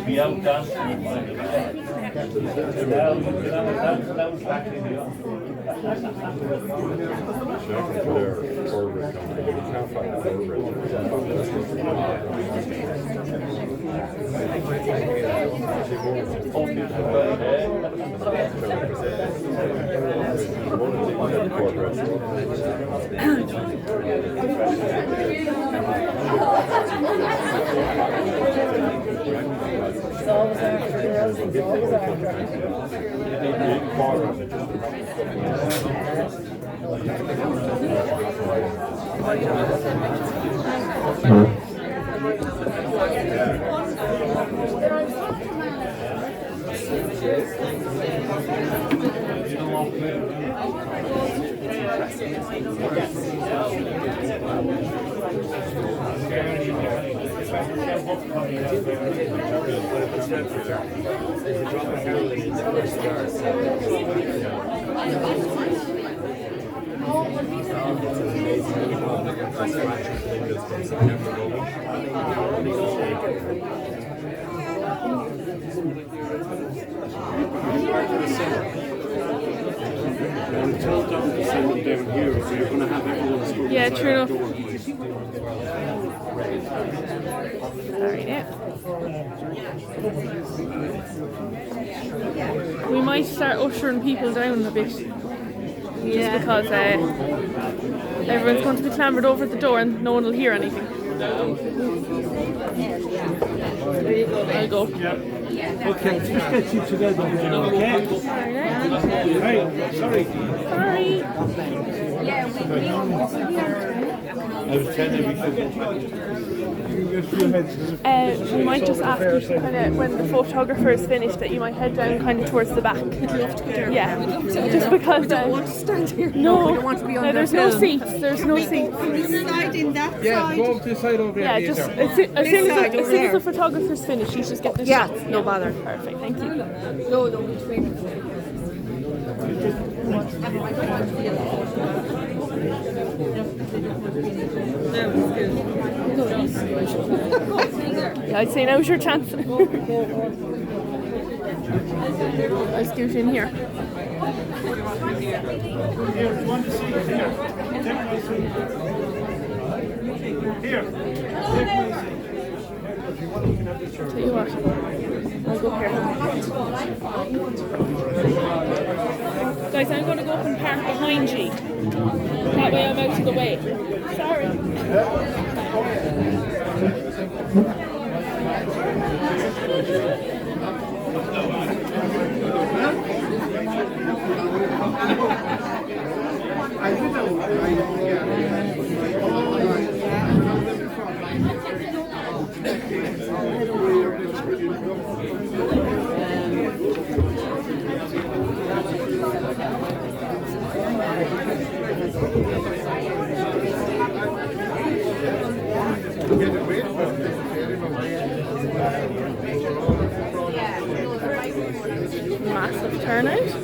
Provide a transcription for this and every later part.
Be out dancing. It's always after girls, it's always Yeah, true enough. Sorry, yeah. We might start ushering people down a bit. Just because everyone's going to be clambered over at the door and no one will hear anything. There you go. I'll go. Okay, just get you together. Okay? Hey, sorry. Sorry. I was telling we might just ask you kind of when the photographer is finished that you might head down kind of towards the back. Yeah, just because we don't want to stand here. No, we don't want to be on there's no seats. There's no seats. Side in that side. Yeah, go up to the side over here. Yeah, just as soon as the photographer's finished, you just get the Yeah, shots. no bother. Perfect, thank you. No, between. Yeah, I'd say now's your chance. I'll scoot in here. Tell you what, I'll go here. Guys, I'm going to go up and park behind you. That way I'm out of the way. Sorry. Massive turnout.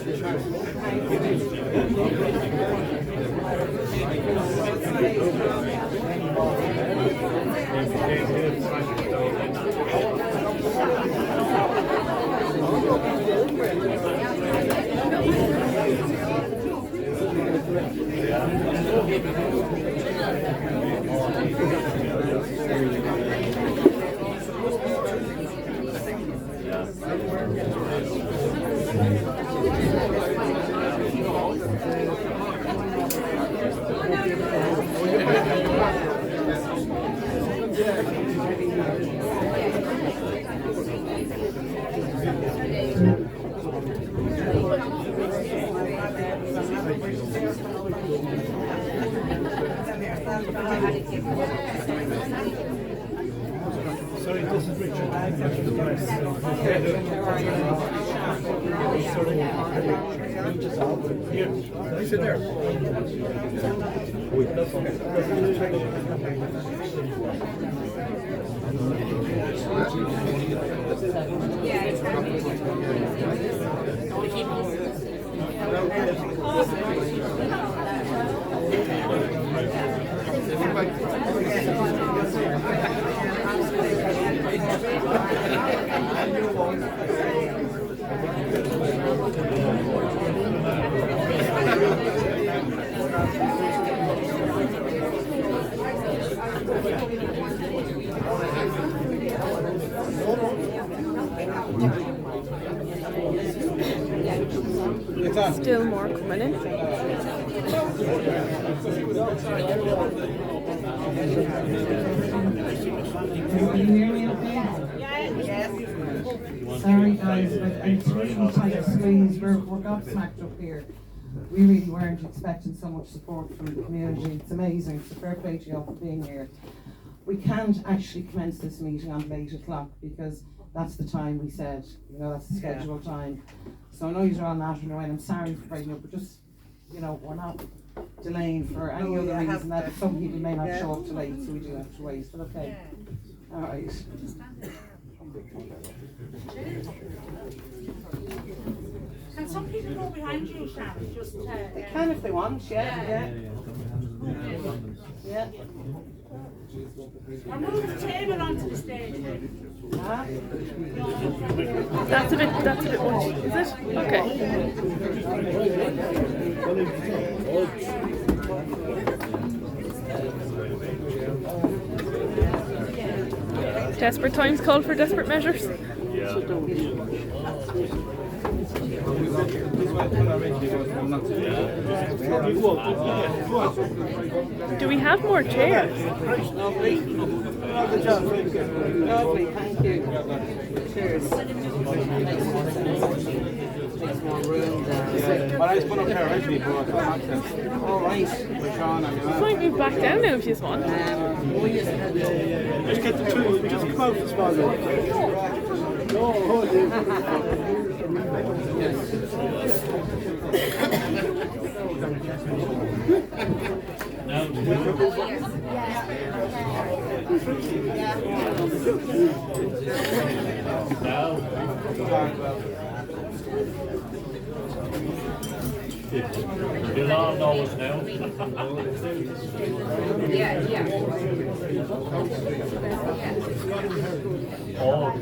Sorry, this is Richard. Here, sit there. Still more coming in. Can you hear me okay? Yes. Sorry guys, but it's really tight squeeze. We're gobsmacked up here. We really weren't expecting so much support from the community. It's amazing. It's a fair play to you all for being here. We can't actually commence this meeting on 8 o'clock because that's the time we said, that's the scheduled time. So I know you're all nattering away and I'm sorry for breaking up, but just, we're not delaying for any other reason that some people may not show up too late, so we do have to wait. But okay. All right. Can some people go behind you, Sharon? Just they can if they want, yeah. Or move the table onto the stage. That's a bit much, is it? Okay. Desperate times call for desperate measures. Do we have more chairs? Lovely, thank you. Cheers. Makes more room there. Well, I was put up here originally, but I couldn't access. All right. You might move back down now if you want. Just get the two, just come out the small room. You'll all know us now. Oh,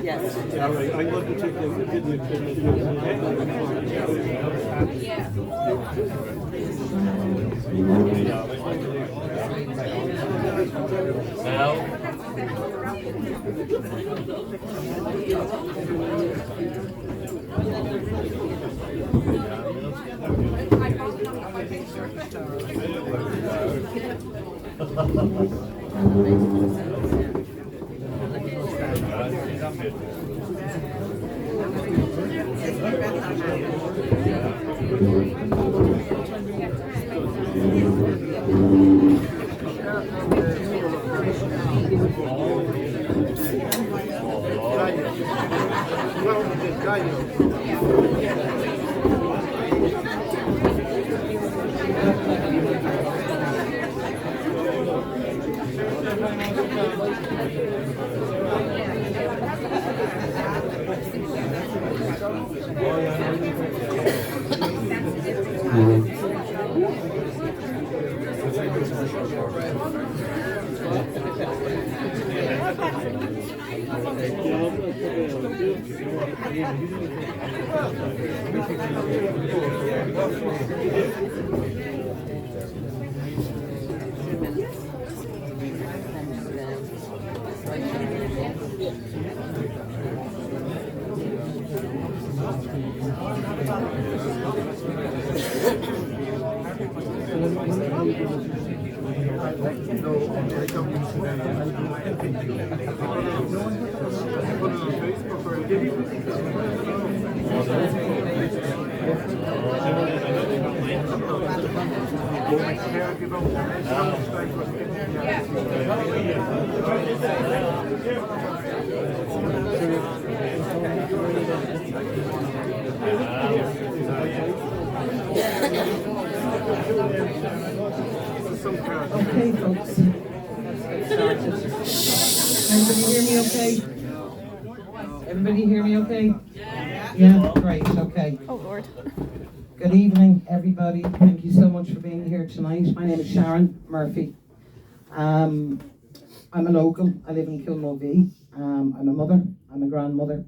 Yes. All right, I'm going to take the video. now. Okay, folks. Everybody hear me okay? Everybody hear me okay? Yeah, great, okay. Oh Lord. Good evening, everybody. Thank you so much for being here tonight. My name is Sharon Murphy. I'm a local. I live in Kilmulvey. I'm a mother. I'm a grandmother.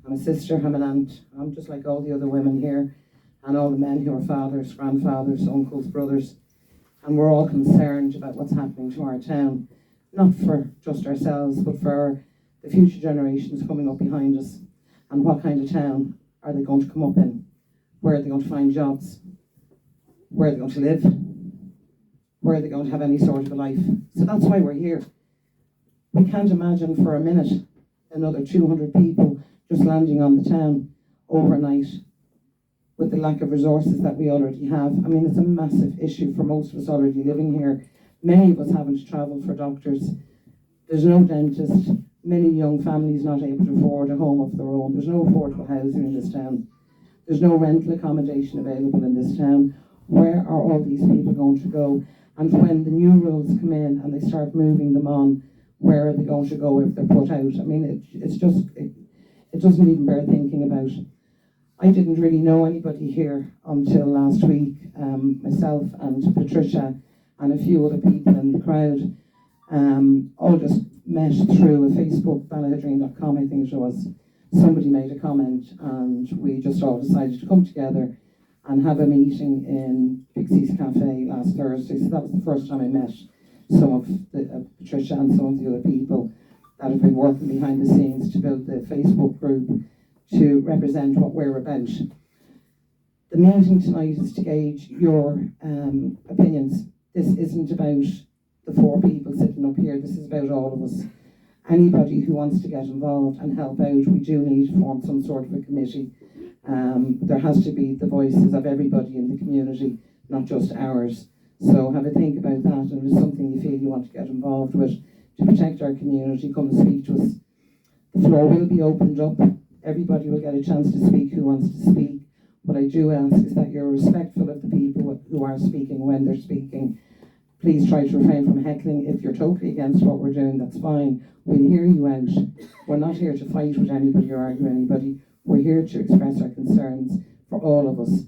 I'm a sister. I'm an aunt. I'm just like all the other women here and all the men who are fathers, grandfathers, uncles, brothers. And we're all concerned about what's happening to our town, not for just ourselves, but for the future generations coming up behind us. And what kind of town are they going to come up in? Where are they going to find jobs? Where are they going to live? Where are they going to have any sort of a life? So that's why we're here. We can't imagine for a minute another 200 people just landing on the town overnight with the lack of resources that we already have. I mean, it's a massive issue for most of us already living here. Many of us having to travel for doctors. There's no dentist. Many young families not able to afford a home of their own. There's no affordable housing in this town. There's no rental accommodation available in this town. Where are all these people going to go? And when the new rules come in and they start moving them on, where are they going to go if they're put out? I mean, it doesn't even bear thinking about. I didn't really know anybody here until last week. Myself and Patricia and a few other people in the crowd all just met through a Facebook, Ballaghaderreen.com, I think it was. Somebody made a comment and we just all decided to come together and have a meeting in BCC's Cafe last Thursday. So that was the first time I met some of Patricia and some of the other people that have been working behind the scenes to build the Facebook group to represent what we're about. The meeting tonight is to gauge your opinions. This isn't about the four people sitting up here, this is about all of us. Anybody who wants to get involved and help out, we do need to form some sort of a committee. There has to be the voices of everybody in the community, not just ours. So have a think about that, and if it's something you feel you want to get involved with to protect our community, come and speak to us. The floor will be opened up. Everybody will get a chance to speak who wants to speak. What I do ask is that you're respectful of the people who are speaking when they're speaking. Please try to refrain from heckling. If you're totally against what we're doing, that's fine. We'll hear you out. We're not here to fight with anybody or argue with anybody. We're here to express our concerns for all of us.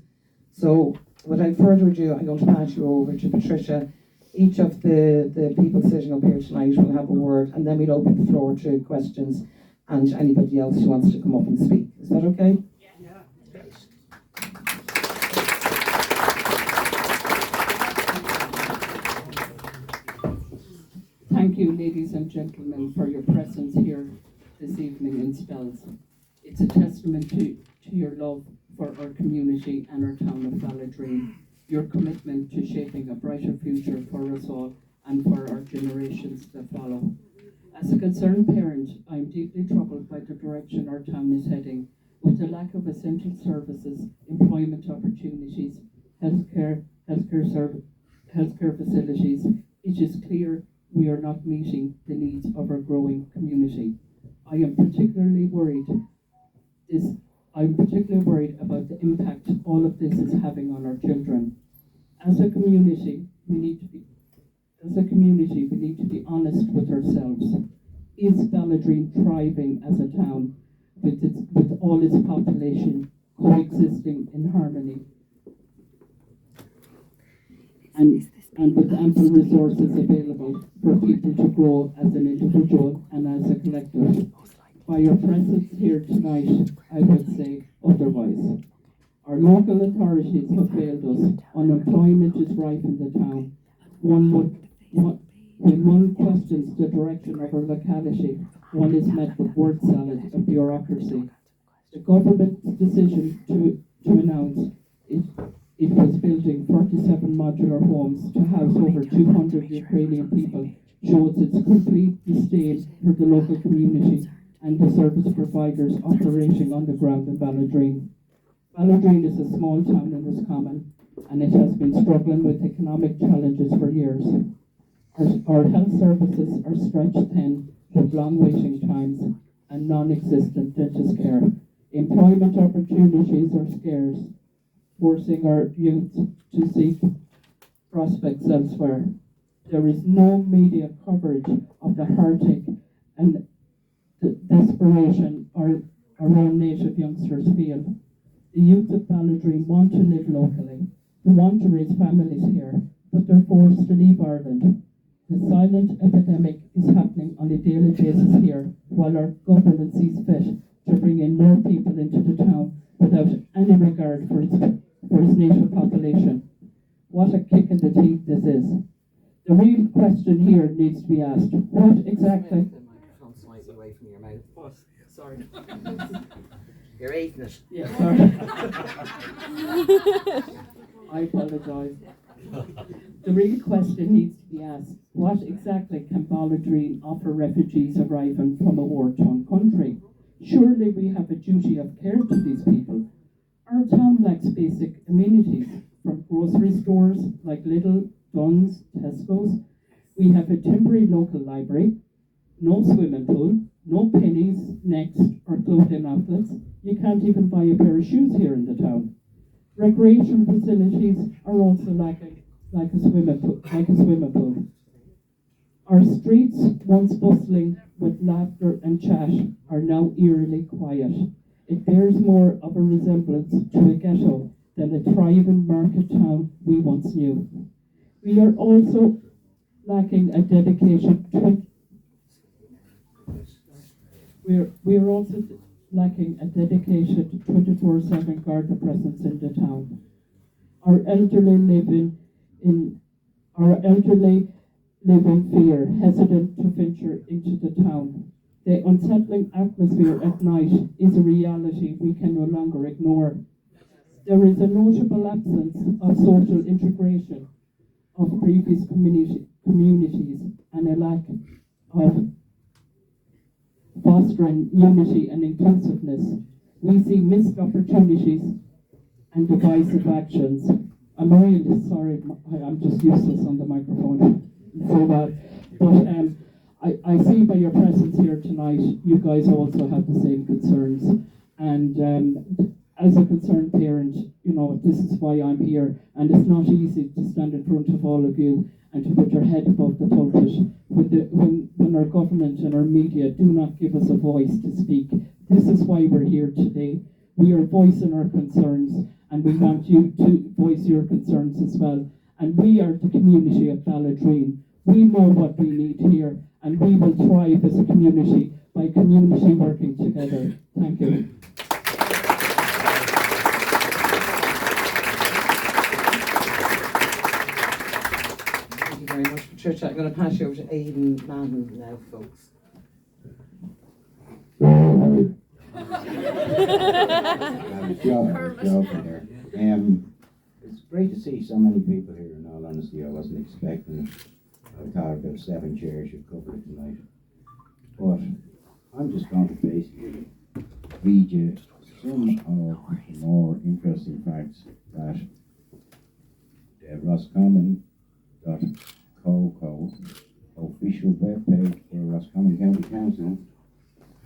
So without further ado, I'm going to pass you over to Patricia. Each of the people sitting up here tonight will have a word, and then we'll open the floor to questions and anybody else who wants to come up and speak. Is that okay? Thank you, ladies and gentlemen, for your presence here this evening in Spells. It's a testament to your love for our community and our town of Ballaghaderreen, your commitment to shaping a brighter future for us all and for our generations that follow. As a concerned parent, I am deeply troubled by the direction our town is heading, with the lack of essential services, employment opportunities, healthcare facilities. It is clear we are not meeting the needs of our growing community. I am particularly worried about the impact all of this is having on our children. As a community, we need to be honest with ourselves. Is Ballaghaderreen thriving as a town with all its population coexisting in harmony? And with ample resources available for people to grow as an individual and as a collective. By your presence here tonight, I would say otherwise. Our local authorities have failed us. Unemployment is rife in the town. When one questions the direction of our locality, one is met with word salad of bureaucracy. The government's decision to announce It was building 47 modular homes to house over 200 Ukrainian people, shows its complete disdain for the local community and the service providers operating on the ground in Ballaghaderreen. Ballaghaderreen is a small town in Roscommon, and it has been struggling with economic challenges for years. Our health services are stretched thin with long waiting times and non-existent dentist care. Employment opportunities are scarce, forcing our youth to seek prospects elsewhere. There is no media coverage of the heartache and the desperation our own native youngsters feel. The youth of Ballaghaderreen want to live locally, they want to raise families here, but they're forced to leave Ireland. The silent epidemic is happening on a daily basis here, while our government sees fit to bring in more people into the town without any regard for its native population. What a kick in the teeth this is. The real question here needs to be asked. What exactly... The microphone slightly away from your mouth. What? Sorry. You're eating it. Yeah, sorry. I apologise. The real question needs to be asked. What exactly can Ballaghaderreen offer refugees arriving from a war-torn country? Surely we have a duty of care to these people. Our town lacks basic amenities, from grocery stores like Lidl, Dunn's, Tesco's. We have a temporary local library, no swimming pool, no Pennies, Next, or clothing outlets. You can't even buy a pair of shoes here in the town. Recreation facilities are also lacking, like a swimming pool. Our streets, once bustling with laughter and chat, are now eerily quiet. It bears more of a resemblance to a ghetto than a thriving market town we once knew. We are also lacking a dedicated we are also lacking a dedicated 24/7 Garda presence in the town. Our elderly live in fear, hesitant to venture into the town. The unsettling atmosphere at night is a reality we can no longer ignore. There is a notable absence of social integration of previous communities and a lack of fostering unity and inclusiveness. We see missed opportunities and divisive actions. I'm really sorry, I'm just useless on the microphone, so bad. But I see by your presence here tonight, you guys also have the same concerns. And as a concerned parent, you know, this is why I'm here. And it's not easy to stand in front of all of you and to put your head above the pulpit when our government and our media do not give us a voice to speak. This is why we're here today. We are voicing our concerns, and we want you to voice your concerns as well. And we are the community of Ballaghaderreen. We know what we need here, and we will thrive as a community by community working together. Thank you. Thank you very much, Patricia. I'm going to pass you over to Aidan Madden now, folks. It's great to see so many people here, in all honesty. I wasn't expecting it. I thought about 7 chairs you'd cover it tonight. But I'm just going to basically read you some of the more interesting facts that the Roscommon.co official webpage for Roscommon County Council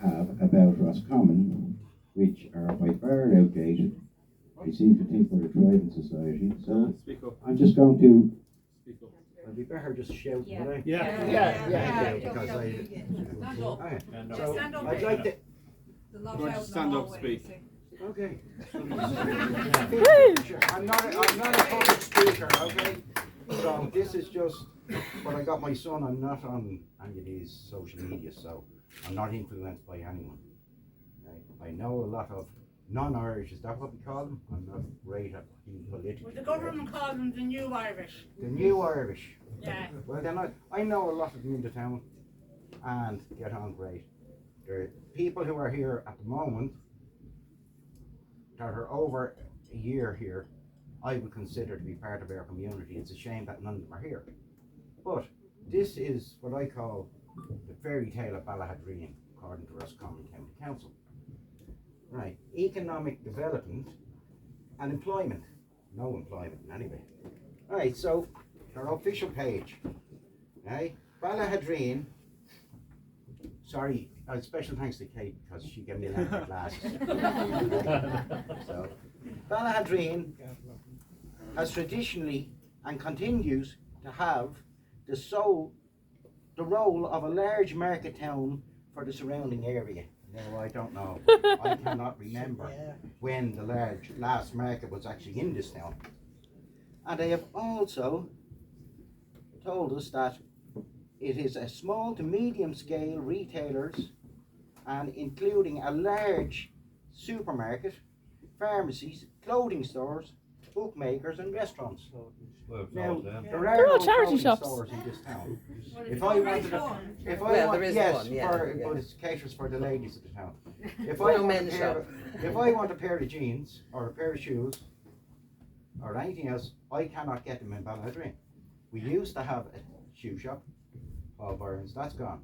have about Roscommon, which are by far outdated. They seem to think we're a thriving society. So I'm just going to. I'd be better just shout, would I? Yeah. Because I. So I'd like to. Stand up, speak. Okay. Sure. I'm not a public speaker, okay? So this is just, when I got my son, I'm not on any of these social media, so I'm not influenced by anyone. Okay? I know a lot of non-Irish, is that what we call them? I'm not great at being political. well, the government calls them the New Irish. The New Irish. Yeah. Well then I know a lot of them in the town and get on great. There are people who are here at the moment that are over a year here I would consider to be part of our community. It's a shame that none of them are here. But this is what I call the fairy tale of Ballaghaderreen, according to Roscommon County Council. Right, economic development and employment. No employment anyway. Right, so our official page. Right, Ballaghaderreen. Sorry, special thanks to Kate because she gave me a lot of glasses. So, Ballaghaderreen has traditionally and continues to have the role of a large market town for the surrounding area. No, I don't know. I cannot remember when the last market was actually in this town. And they have also told us that it is a small to medium scale retailers and including a large supermarket, pharmacies, clothing stores, bookmakers and restaurants. Now, They're all no charity clothing shops. stores in this town. If I wanted there is yes, one, yeah, but it caters for the ladies of the town. If Well, I want a men's pair shop. if I want a pair of jeans or a pair of shoes or anything else, I cannot get them in Ballaghaderreen. We used to have a shoe shop, Paul Burns, that's gone.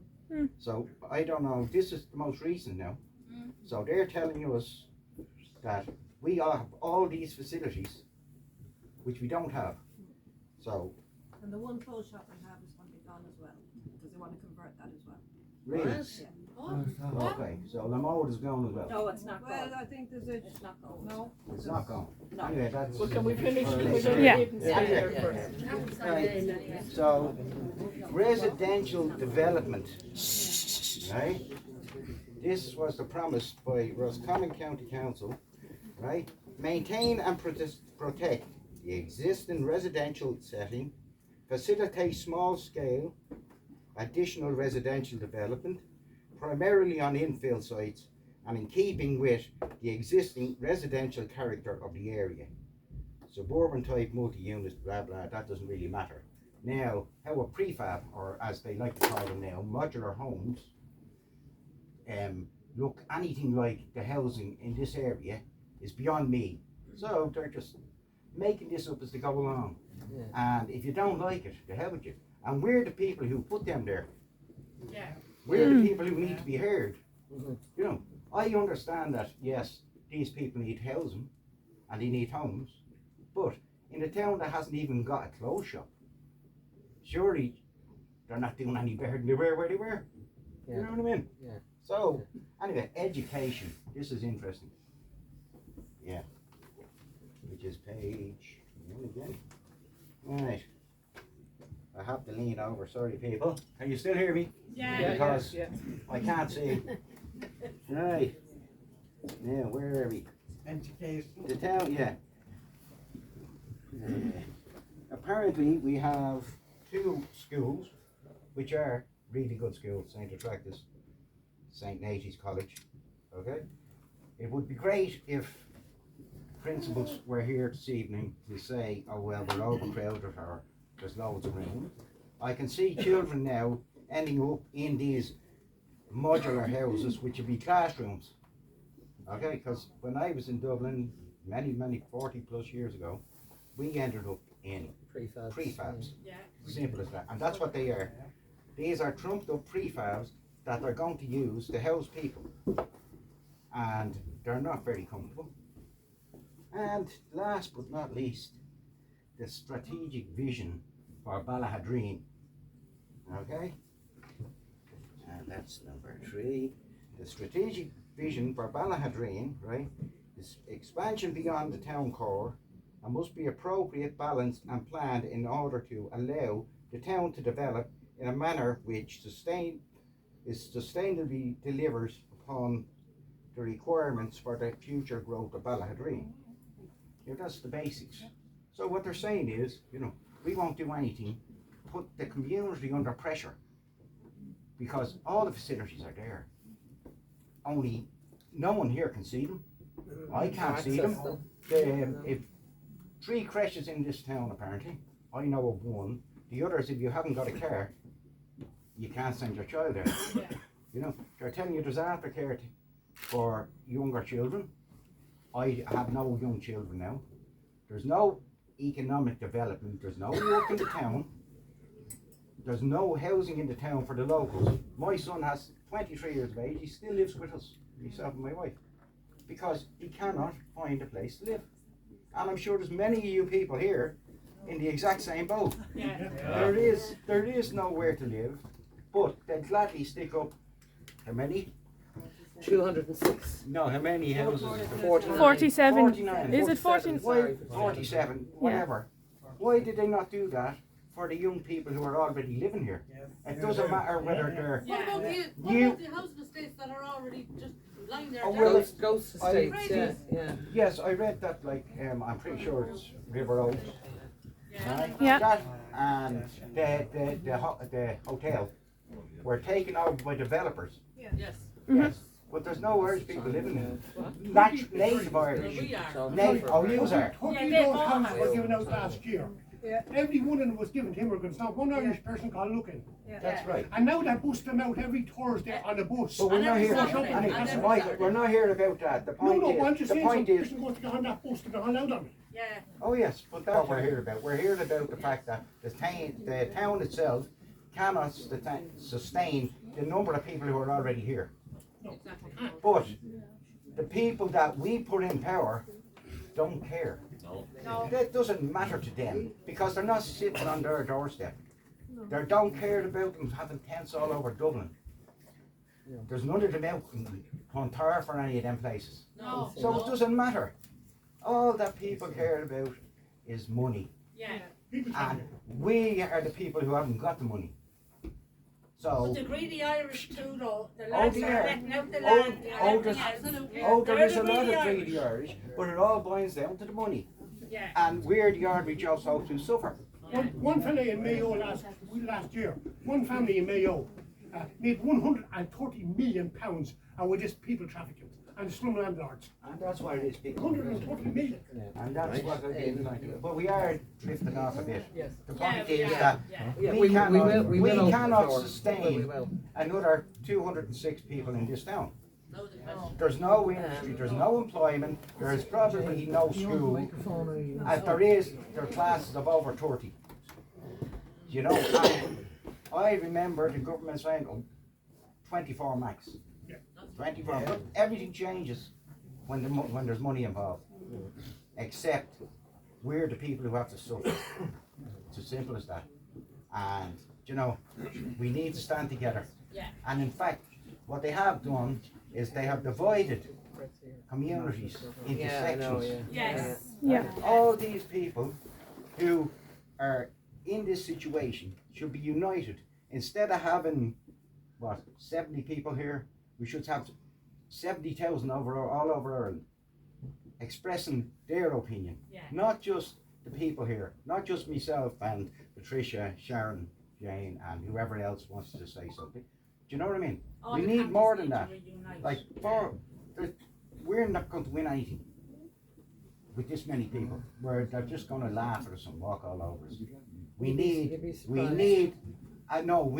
So I don't know, this is the most recent now. So they're telling us that we have all these facilities which we don't have. So And the one clothes shop I have is going to be gone as well, because they want to convert that as well. really, okay, so the mode is gone as well. No, it's not gone. Well, I think there's a. It's not gone. No. It's not gone. Anyway, that's. Well, can we finish? Yeah. Right. So, residential development, right? This was the promise by Roscommon County Council, right? Maintain and protect the existing residential setting, facilitate small-scale additional residential development, primarily on infill sites and in keeping with the existing residential character of the area. Suburban type multi-unit, blah blah, that doesn't really matter. Now, how a prefab, or as they like to call them now, modular homes, look anything like the housing in this area is beyond me. So they're just making this up as they go along. And if you don't like it, the hell with you. And we're the people who put them there. We're the people who need to be heard. You know, I understand that, yes, these people need housing and they need homes, but in a town that hasn't even got a clothes shop, surely they're not doing any better than they were where they were. You know what I mean? Yeah. So, anyway, education. This is interesting. Yeah. Which is page 1 again. Right. I have to lean over, sorry people. Can you still hear me? Yeah. Because I can't see. Right. Now, where are we? Education. The town, yeah. Apparently, we have 2 schools, which are really good schools, St. Attractus, St. Natie's College. Okay? It would be great if principals were here this evening to say, oh well, we're overcrowded or there's loads of room. I can see children now ending up in these modular houses, which would be classrooms. Okay, because when I was in Dublin, many 40 plus years ago, we ended up in prefabs. Simple as that. And that's what they are. These are trumped up prefabs that they're going to use to house people. And they're not very comfortable. And last but not least, the strategic vision for Ballaghaderreen. Okay? And that's number 3. The strategic vision for Ballaghaderreen, right, is expansion beyond the town core and must be appropriate, balanced and planned in order to allow the town to develop in a manner which sustainably delivers upon the requirements for the future growth of Ballaghaderreen. You know, that's the basics. So what they're saying is, you know, we won't do anything, put the community under pressure, because all the facilities are there. Only no one here can see them. I can't see them. If 3 creches in this town apparently, I know of 1. The others, if you haven't got a car, you can't send your child there. You know, they're telling you there's aftercare for younger children. I have no young children now. There's no economic development. There's no work in the town. There's no housing in the town for the locals. My son has 23 years of age. He still lives with us, myself and my wife, because he cannot find a place to live. And I'm sure there's many of you people here in the exact same boat. Yeah. There is nowhere to live, but they'd gladly stick up. How many? 206. No, how many houses? 47. 49. Is it 14? Why, 47, whatever. Why did they not do that for the young people who are already living here? It doesn't matter whether they're What about the housing estates that are already just lying there? Oh, well, Ghost estates, yeah. Yes, I read that, like, I'm pretty sure it's River Oaks. Right? Yeah. That and the hotel were taken over by developers. Yes. Yes. But there's no Irish people living in it. Native Irish. We are. Native, oh, you are. 30 of they those all houses have. were given out last year. Every one of them was given to immigrants. Not one Irish person called looking. That's right. And now they bust them out every Thursday on a bus. But we're not here. Saturday. And And it's every Michael, Saturday. we're not here about that. The point No, I'm is, just the saying some point is. person goes to go on that bus to go on out on it. Yeah. Oh yes, but that's what we're here about. We're here about the fact that the town itself cannot sustain the number of people who are already here. Exactly. But the people that we put in power don't care. No. That doesn't matter to them because they're not sitting on their doorstep. They don't care about them having tents all over Dublin. There's none of them out in Clontarf or any of them places. No. So it doesn't matter. All that people care about is money. Yeah. And we are the people who haven't got the money. So, But the greedy Irish too, though. The oh lads are dear, letting out the oh, land. oh, there's, oh, there They're is the a lot greedy of greedy Irish, but it all boils down to the money. Yeah. And we're the average household who suffer. One fella in Mayo last year, one family in Mayo made £130 million out with this people trafficking and slum landlords. And that's why it is people. 130 million. And that's what it is. But we are drifting off a bit. Yes. The point Yeah, is yeah, that Yeah, we cannot, we will open cannot the door. sustain We will. another 206 people in this town. No, the question. There's no industry, there's no employment, there's probably no school. And there are classes of over 30. You know, and I remember the government saying, oh, 24 max. 24, but everything changes when there's money involved. Except we're the people who have to suffer. It's as simple as that. And, you know, we need to stand together. Yeah. And in fact, what they have done is they have divided communities into Yeah, I sections. know, yeah. Yes. Yeah. All these people who are in this situation should be united. Instead of having, 70 people here, we should have 70,000 all over Ireland expressing their opinion. Yeah. Not just the people here, not just myself and Patricia, Sharon, Jane, and whoever else wants to say something. Do you know what I mean? All We the need counties more need than that. to reunite. Like, we're not going to win anything with this many people. They're just going to laugh at us and walk all over us. We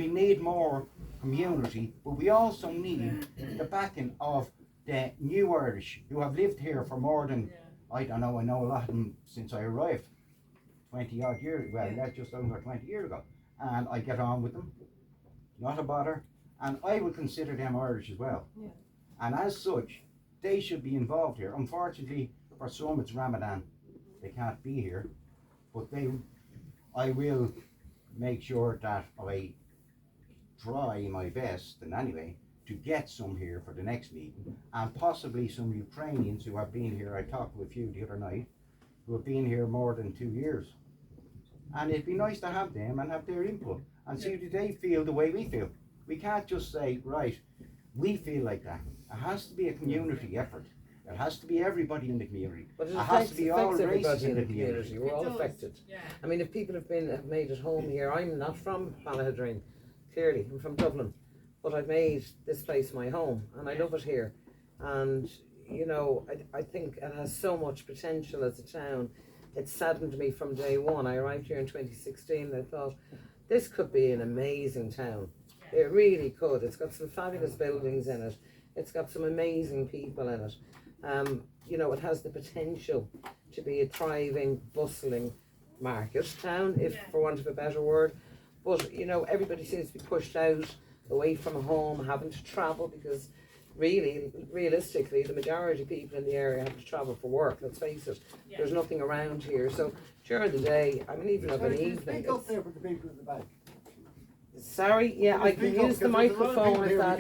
need more community, but we also need the backing of the new Irish who have lived here for more than, I know a lot of them since I arrived 20 odd years, that's just over 20 years ago. And I get on with them, not a bother, and I would consider them Irish as well. And as such, they should be involved here. Unfortunately, for some it's Ramadan, they can't be here, but I will make sure that I try my best, and anyway, to get some here for the next meeting, and possibly some Ukrainians who have been here. I talked to a few the other night, who have been here more than 2 years. And it'd be nice to have them and have their input, and see do they feel the way we feel. We can't just say, right, we feel like that. It has to be a community effort. It has to be everybody in the community. But it has to be all affects races everybody in the community. We're all does. affected. Yeah. I mean, if people have made it home here, I'm not from Ballaghaderreen, clearly, I'm from Dublin, but I've made this place my home, and I love it here. And, you know, I think it has so much potential as a town. It saddened me from day one. I arrived here in 2016, and I thought, this could be an amazing town. It really could. It's got some fabulous buildings in it. It's got some amazing people in it. You know, it has the potential to be a thriving, bustling market town, if for want of a better word. But you know, everybody seems to be pushed out, away from home, having to travel, because really, realistically, the majority of people in the area have to travel for work. Let's face it, there's nothing around here. So during the day, I mean, even of an evening. Speak up there for the people in the back. Sorry, yeah, I can use the microphone if that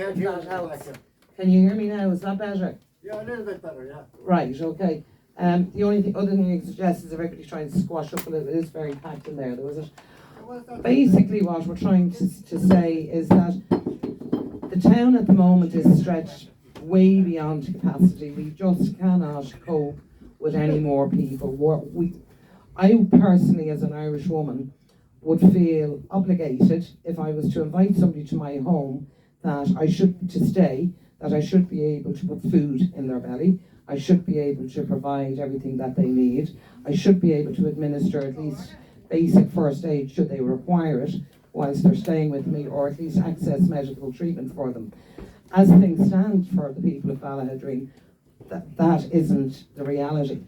helps. Back. Can you hear me now? Is that better? Yeah, a little bit better, yeah. Right, okay. The only other thing I suggest is everybody try and squash up a little. It is very packed in there, though, is it? Basically, what we're trying to say is that the town at the moment is stretched way beyond capacity. We just cannot cope with any more people. I personally, as an Irish woman, would feel obligated if I was to invite somebody to my home that I should be able to put food in their belly. I should be able to provide everything that they need. I should be able to administer at least basic first aid should they require it whilst they're staying with me, or at least access medical treatment for them. As things stand for the people of Ballaghaderreen, that isn't the reality.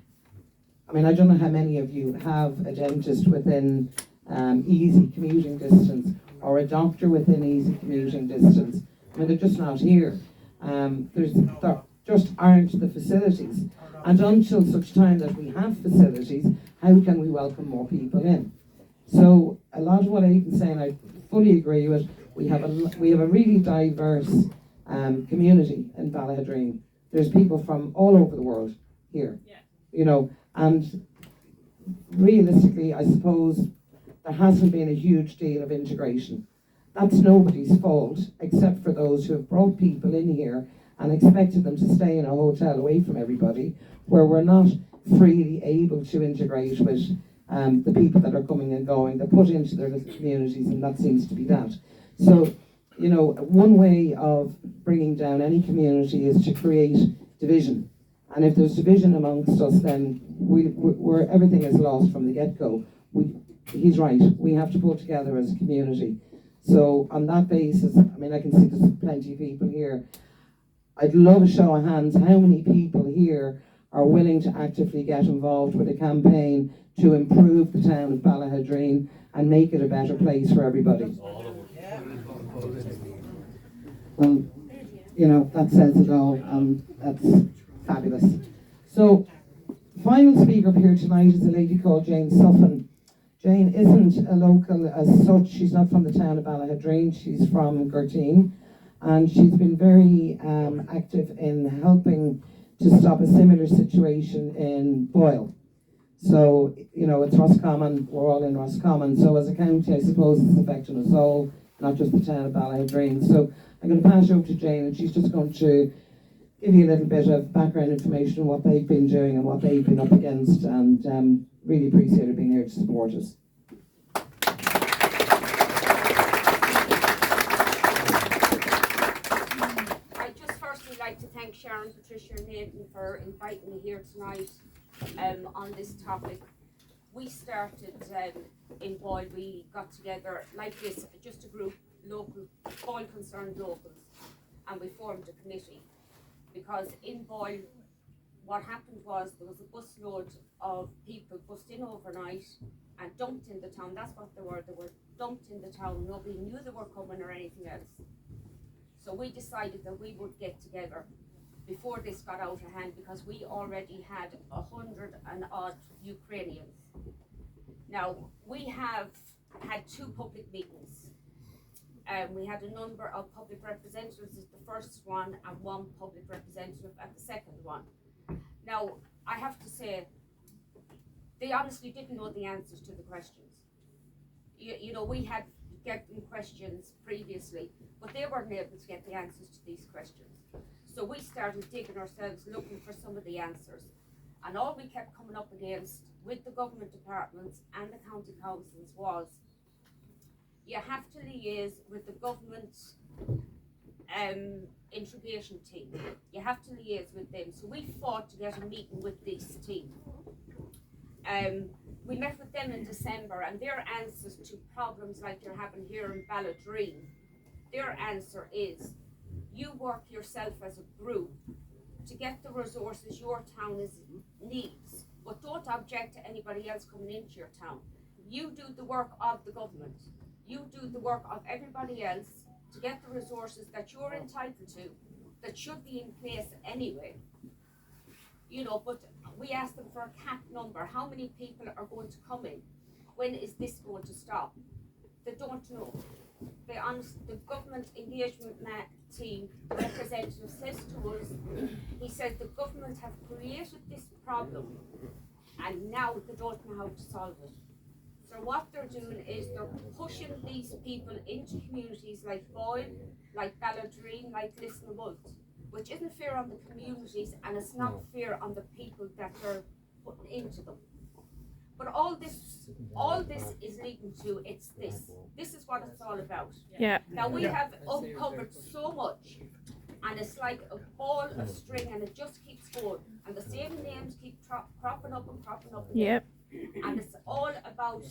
I mean, I don't know how many of you have a dentist within easy commuting distance, or a doctor within easy commuting distance. I mean, they're just not here. There just aren't the facilities. And until such time that we have facilities, how can we welcome more people in? So a lot of what I've been saying, I fully agree with. We have a really diverse community in Ballaghaderreen. There's people from all over the world here, you know, and realistically, I suppose there hasn't been a huge deal of integration. That's nobody's fault, except for those who have brought people in here and expected them to stay in a hotel away from everybody, where we're not freely able to integrate with the people that are coming and going. They're put into their little communities, and that seems to be that. So, you know, one way of bringing down any community is to create division. And if there's division amongst us, then we're everything is lost from the get-go. He's right, we have to pull together as a community. So on that basis, I mean, I can see there's plenty of people here. I'd love a show of hands how many people here are willing to actively get involved with a campaign to improve the town of Ballaghaderreen and make it a better place for everybody. Well, you know, that says it all, and that's fabulous. So, final speaker up here tonight is a lady called Jane Suffin. Jane isn't a local as such. She's not from the town of Ballaghaderreen. She's from Gerteen, and she's been very active in helping to stop a similar situation in Boyle. So, you know, it's Roscommon, we're all in Roscommon, so as a county, I suppose it's affecting us all, not just the town of Ballaghaderreen. So I'm going to pass you over to Jane, and she's just going to give you a little bit of background information on what they've been doing and what they've been up against, and really appreciate her being here to support us. I'd just firstly like to thank Sharon, Patricia and Nathan for inviting me here tonight on this topic. We started in Boyle, we got together like this, just a group, local, Boyle Concerned Locals, and we formed a committee. Because in Boyle, what happened was there was a busload of people bussed in overnight and dumped in the town. That's what they were dumped in the town. Nobody knew they were coming or anything else. So we decided that we would get together before this got out of hand, because we already had 100 and odd Ukrainians. Now, we have had 2 public meetings. We had a number of public representatives at the first one and 1 public representative at the second one. Now, I have to say, they honestly didn't know the answers to the questions. You know, we had gotten questions previously, but they weren't able to get the answers to these questions. So we started digging ourselves, looking for some of the answers. And all we kept coming up against with the government departments and the county councils was, you have to liaise with the government integration team. You have to liaise with them. So we fought to get a meeting with this team. We met with them in December, and their answers to problems like you're having here in Ballaghaderreen, their answer is, you work yourself as a group to get the resources your town needs, but don't object to anybody else coming into your town. You do the work of the government. You do the work of everybody else to get the resources that you're entitled to, that should be in place anyway. You know, but we ask them for a cap number. How many people are going to come in? When is this going to stop? They don't know. The government engagement team, the representative says to us, he says the government have created this problem and now they don't know how to solve it. So what they're doing is they're pushing these people into communities like Boyle, like Ballaghaderreen, like Lisnamult, which isn't fair on the communities and it's not fair on the people that they're putting into them. But all this is leading to this is what it's all about. Yeah. Now we have uncovered so much, and it's like a ball of string, and it just keeps going, and the same names keep cropping up and cropping up again. Yep. And it's all about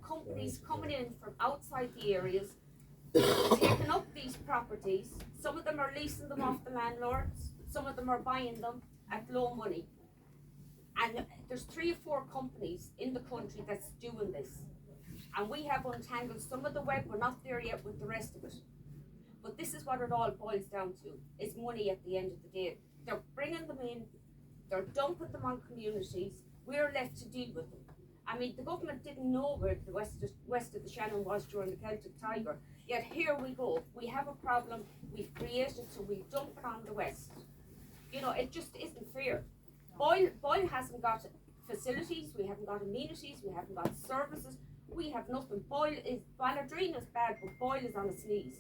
companies coming in from outside the areas, taking up these properties. Some of them are leasing them off the landlords, some of them are buying them at low money. And there's 3 or 4 companies in the country that's doing this. And we have untangled some of the web, we're not there yet with the rest of it. But this is what it all boils down to, is money at the end of the day. They're bringing them in, they're dumping them on communities, we're left to deal with them. I mean, the government didn't know where the west of the Shannon was during the Celtic Tiger, yet here we go. We have a problem, we've created, so we dump it on the west. You know, it just isn't fair. Boyle hasn't got facilities, we haven't got amenities, we haven't got services, we have nothing. Ballaghaderreen is bad, but Boyle is on its knees.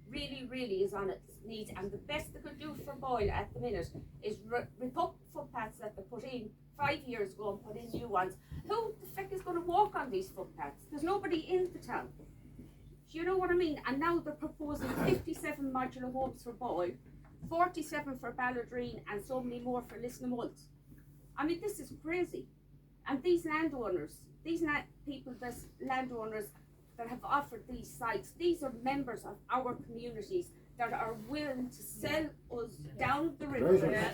Really, really is on its knees. And the best they could do for Boyle at the minute is rip up footpaths that they put in 5 years ago and put in new ones. Who the feck is going to walk on these footpaths? There's nobody in the town. Do you know what I mean? And now they're proposing 57 modular homes for Boyle, 47 for Ballaghaderreen, and so many more for Lisnamult. I mean, this is crazy. And these landowners, landowners that have offered these sites, these are members of our communities that are willing to sell us down the river. Yeah.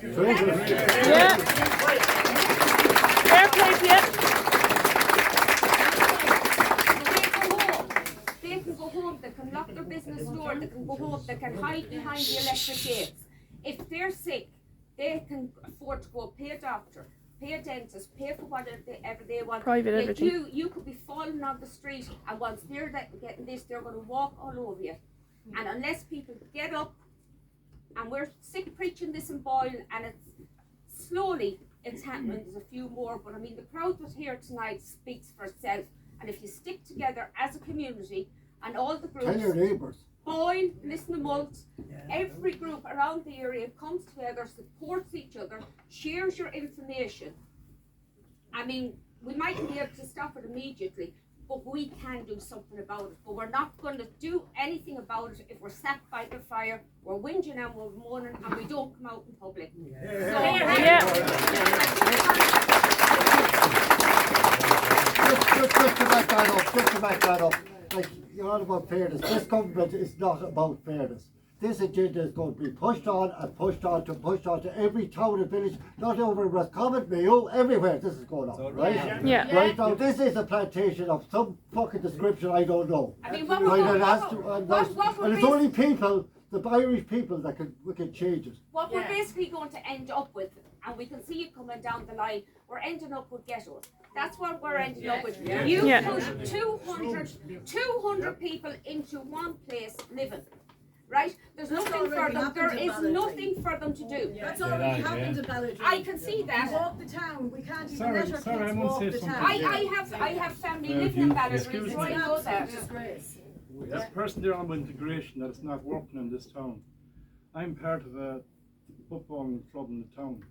Fair play, yeah. They can go home, they can lock their business door, they can go home, they can hide behind the electric gates. If they're sick, they can afford to go pay a doctor, pay a dentist, pay for whatever they want. Private everything. You could be falling on the street, and once they're getting this, they're going to walk all over you. And unless people get up, and we're sick preaching this in Boyle, and it's happening. There's a few more, but I mean the crowd that's here tonight speaks for itself. And if you stick together as a community, and all the groups, tell your neighbours. Boyle, Lisnamult, every group around the area comes together, supports each other, shares your information. I mean, we mightn't be able to stop it immediately, but we can do something about it. But we're not going to do anything about it if we're sat by the fire, we're whinging and we're moaning, and we don't come out in public. Just to back that up, like, you're all about fairness. This government is not about fairness. This agenda is going to be pushed on to every town and village, not over in Roscommon, Mayo, everywhere this is going on, right? Yeah. Right now, this is a plantation of some fucking description I don't know. I mean, and it's only people, the Irish people, that we can change it. What we're basically going to end up with, and we can see it coming down the line, we're ending up with ghettos. That's what we're ending up with. You push 200 people into one place living. Right? There's nothing for them. There is nothing for them to do. That's already happened in Ballaghaderreen. I can see that. We walk the town. We can't even let our kids walk the town. I have family living in Ballaghaderreen, so I know that. As a person there on integration that is not working in this town, I'm part of a footballing club in the town.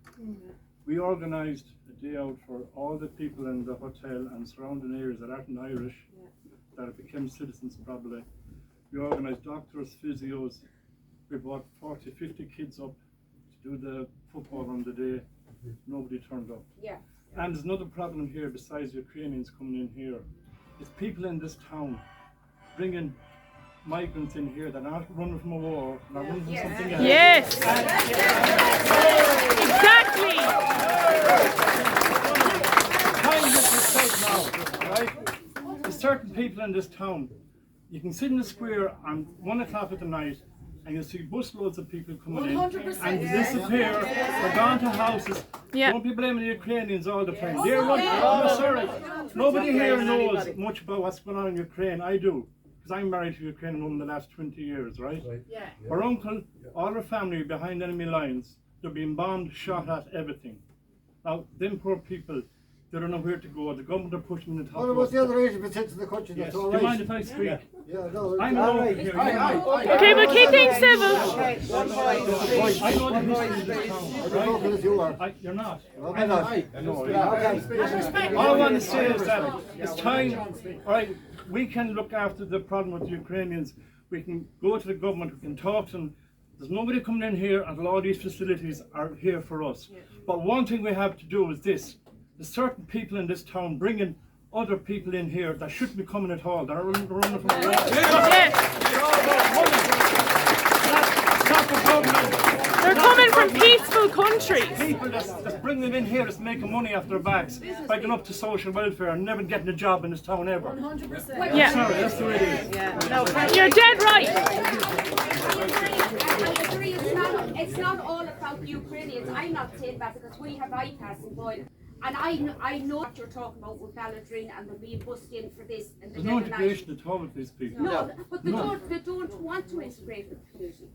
We organised a day out for all the people in the hotel and surrounding areas that aren't Irish, that have become citizens probably. We organised doctors, physios. We brought 40, 50 kids up to do the football on the day. Nobody turned up. And there's another problem here besides Ukrainians coming in here. It's people in this town bringing migrants in here that aren't running from a war, not running from something else. Yes! Exactly! Time this is now, right? people in this town, you can sit in the square on 1 o'clock at the night and you'll see busloads of people coming 100%, in and disappear. They're gone to houses. Yeah. Don't be blaming the Ukrainians all the time. They're running. No, sorry. Nobody here knows much about what's going on in Ukraine. I do. Because I'm married to a Ukrainian woman the last 20 years, right? Yeah. Her uncle, all her family behind enemy lines, they're being bombed, shot at, everything. Now, them poor people, they don't know where to go. The government are pushing them to top. What about the other 80% of the country Yes. that's Do all you right? mind if I speak? Yeah, no, I'm all alone right. here. Okay, but keep things civil. I know the history of this town, As local as you are. You're not. No, I'm not. All I want to say is that it's time, all right, we can look after the problem with the Ukrainians. We can go to the government, we can talk to them. There's nobody coming in here until all these facilities are here for us. But one thing we have to do is this. There's certain people in this town bringing other people in here that shouldn't be coming at all. They're running from They're coming from peaceful countries. People that's bringing them in here that's making money off their backs, by going up to social welfare and never getting a job in this town ever. 100%. Yeah. Sorry, that's the way it is. You're dead right. I agree, it's not all about the Ukrainians. I'm not saying that because we have IPAS in Boyle. And I know what you're talking about with Ballaghaderreen and they're being bussed in for this and the There's no integration at all with these people. No, but they don't want to integrate with the community.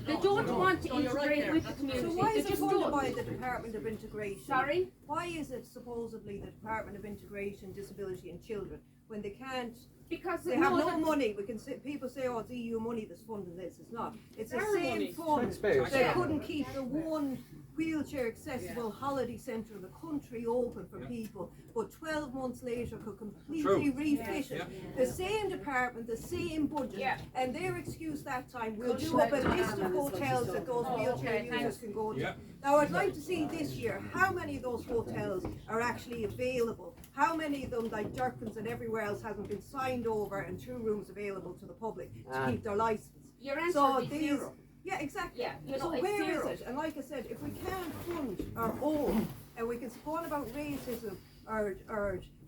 They don't want to integrate with the community. So why They is it just funded don't. by the Department of Integration? Sorry? Why is it supposedly the Department of Integration, Disability and Children when they can't? Because They have no money. We can say, people say, "Oh, it's EU money that's funding this." It's not. It's the same fund. They couldn't keep the one wheelchair accessible holiday centre in the country open for people, but 12 months later could completely refit it. The same department, the same budget, and their excuse that time, we'll do up a list of hotels that those wheelchair users can go to. Now I'd like to see this year how many of those hotels are actually available, how many of them, like Durkins and everywhere else, hasn't been signed over and 2 rooms available to the public to keep their licence. Your answer So would be these, zero. yeah, exactly. Yeah, you So know, it's where zero. is it? And like I said, if we can't fund our own, and we can go on about racism or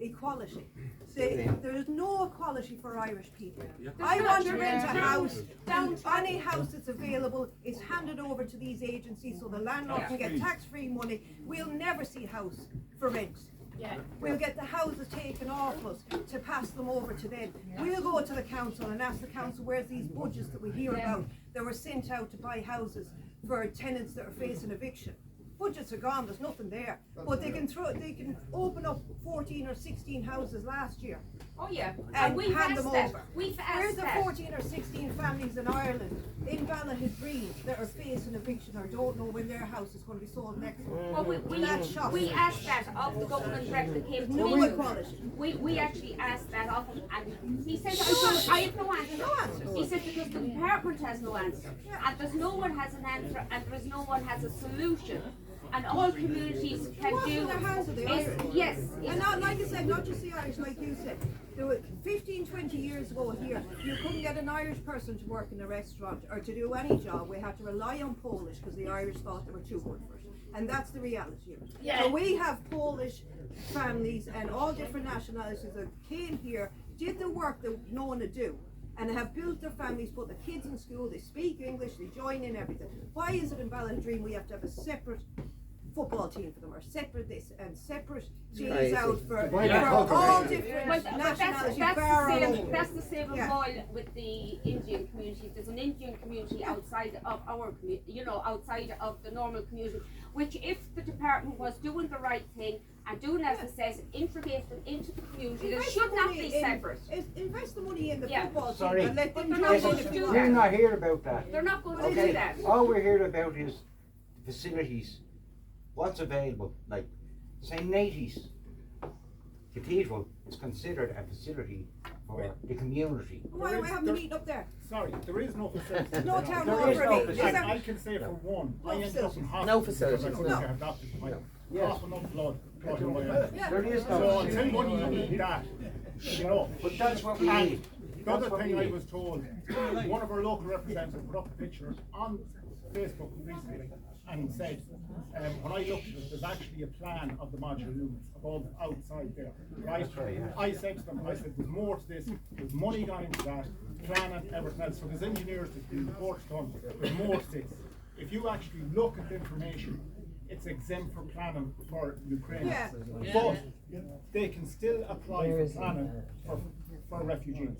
equality, say there is no equality for Irish people. I want to rent a house. Any house that's available is handed over to these agencies, so the landlord can get tax-free money. We'll never see a house for rent. Yeah. We'll get the houses taken off us to pass them over to them. We'll go to the council and ask the council, where's these budgets that we hear about that were sent out to buy houses for tenants that are facing eviction? Budgets are gone, there's nothing there. But they can open up 14 or 16 houses last year. Oh yeah, And we've hand asked them that. over. We've Where's asked the that. 14 or 16 families in Ireland, in Ballaghaderreen, that are facing eviction or don't know when their house is going to be sold next month? Well, we asked that of the government rep that came to No me. equality. We actually asked that of him, and he said, I have no answer. No answer. He said because the department has no answer, and there's no one has an answer, and there's no one has a solution. And all communities can Wash do their hands of the is, Irish. yes, And not, like I said, not just the Irish, like you said. There were 15, 20 years ago here, you couldn't get an Irish person to work in a restaurant or to do any job. We had to rely on Polish because the Irish thought they were too good for it. And that's the reality of it. Yeah. So we have Polish families and all different nationalities that came here, did the work that no one would do, and have built their families, put their kids in school, they speak English, they join in everything. Why is it in Ballaghaderreen we have to have a separate football team for them, or separate this and separate teams out for all different nationalities? That's the same Yeah. Boyle with the Indian community. There's an Indian community outside of our community, outside of the normal community, which if the department was doing the right thing and doing as it says, integrate them into the community, they should not be separate. Invest the money in the Yeah. football team Sorry. and let them They're do not it going if to they do want. We're not here about that. They're not going to Okay, do that. all we're here about is facilities. What's available? Like St. Natie's Cathedral is considered a facility for the community. Why are we having the meeting up there? Sorry, there is no facility. No town There hall is for a no meeting. Is facility. there? I can say for one, I ended up in No hospital facilities, because I couldn't no. get adopted. My Yes. half enough blood clotting my eye. Yeah. There is So no until facility. money you need that, you know. But that's what we And need. The other thing I was told, one of our local representatives put up a picture on Facebook recently and said, when I looked at it, there's actually a plan of the modular units above, outside there, right? I said to them, I said, there's more to this, there's money gone into that, planning, everything else, so there's engineers that do reports done, there's more to this. If you actually look at the information, it's exempt from planning for Ukraine, but they can still apply for planning for refugees.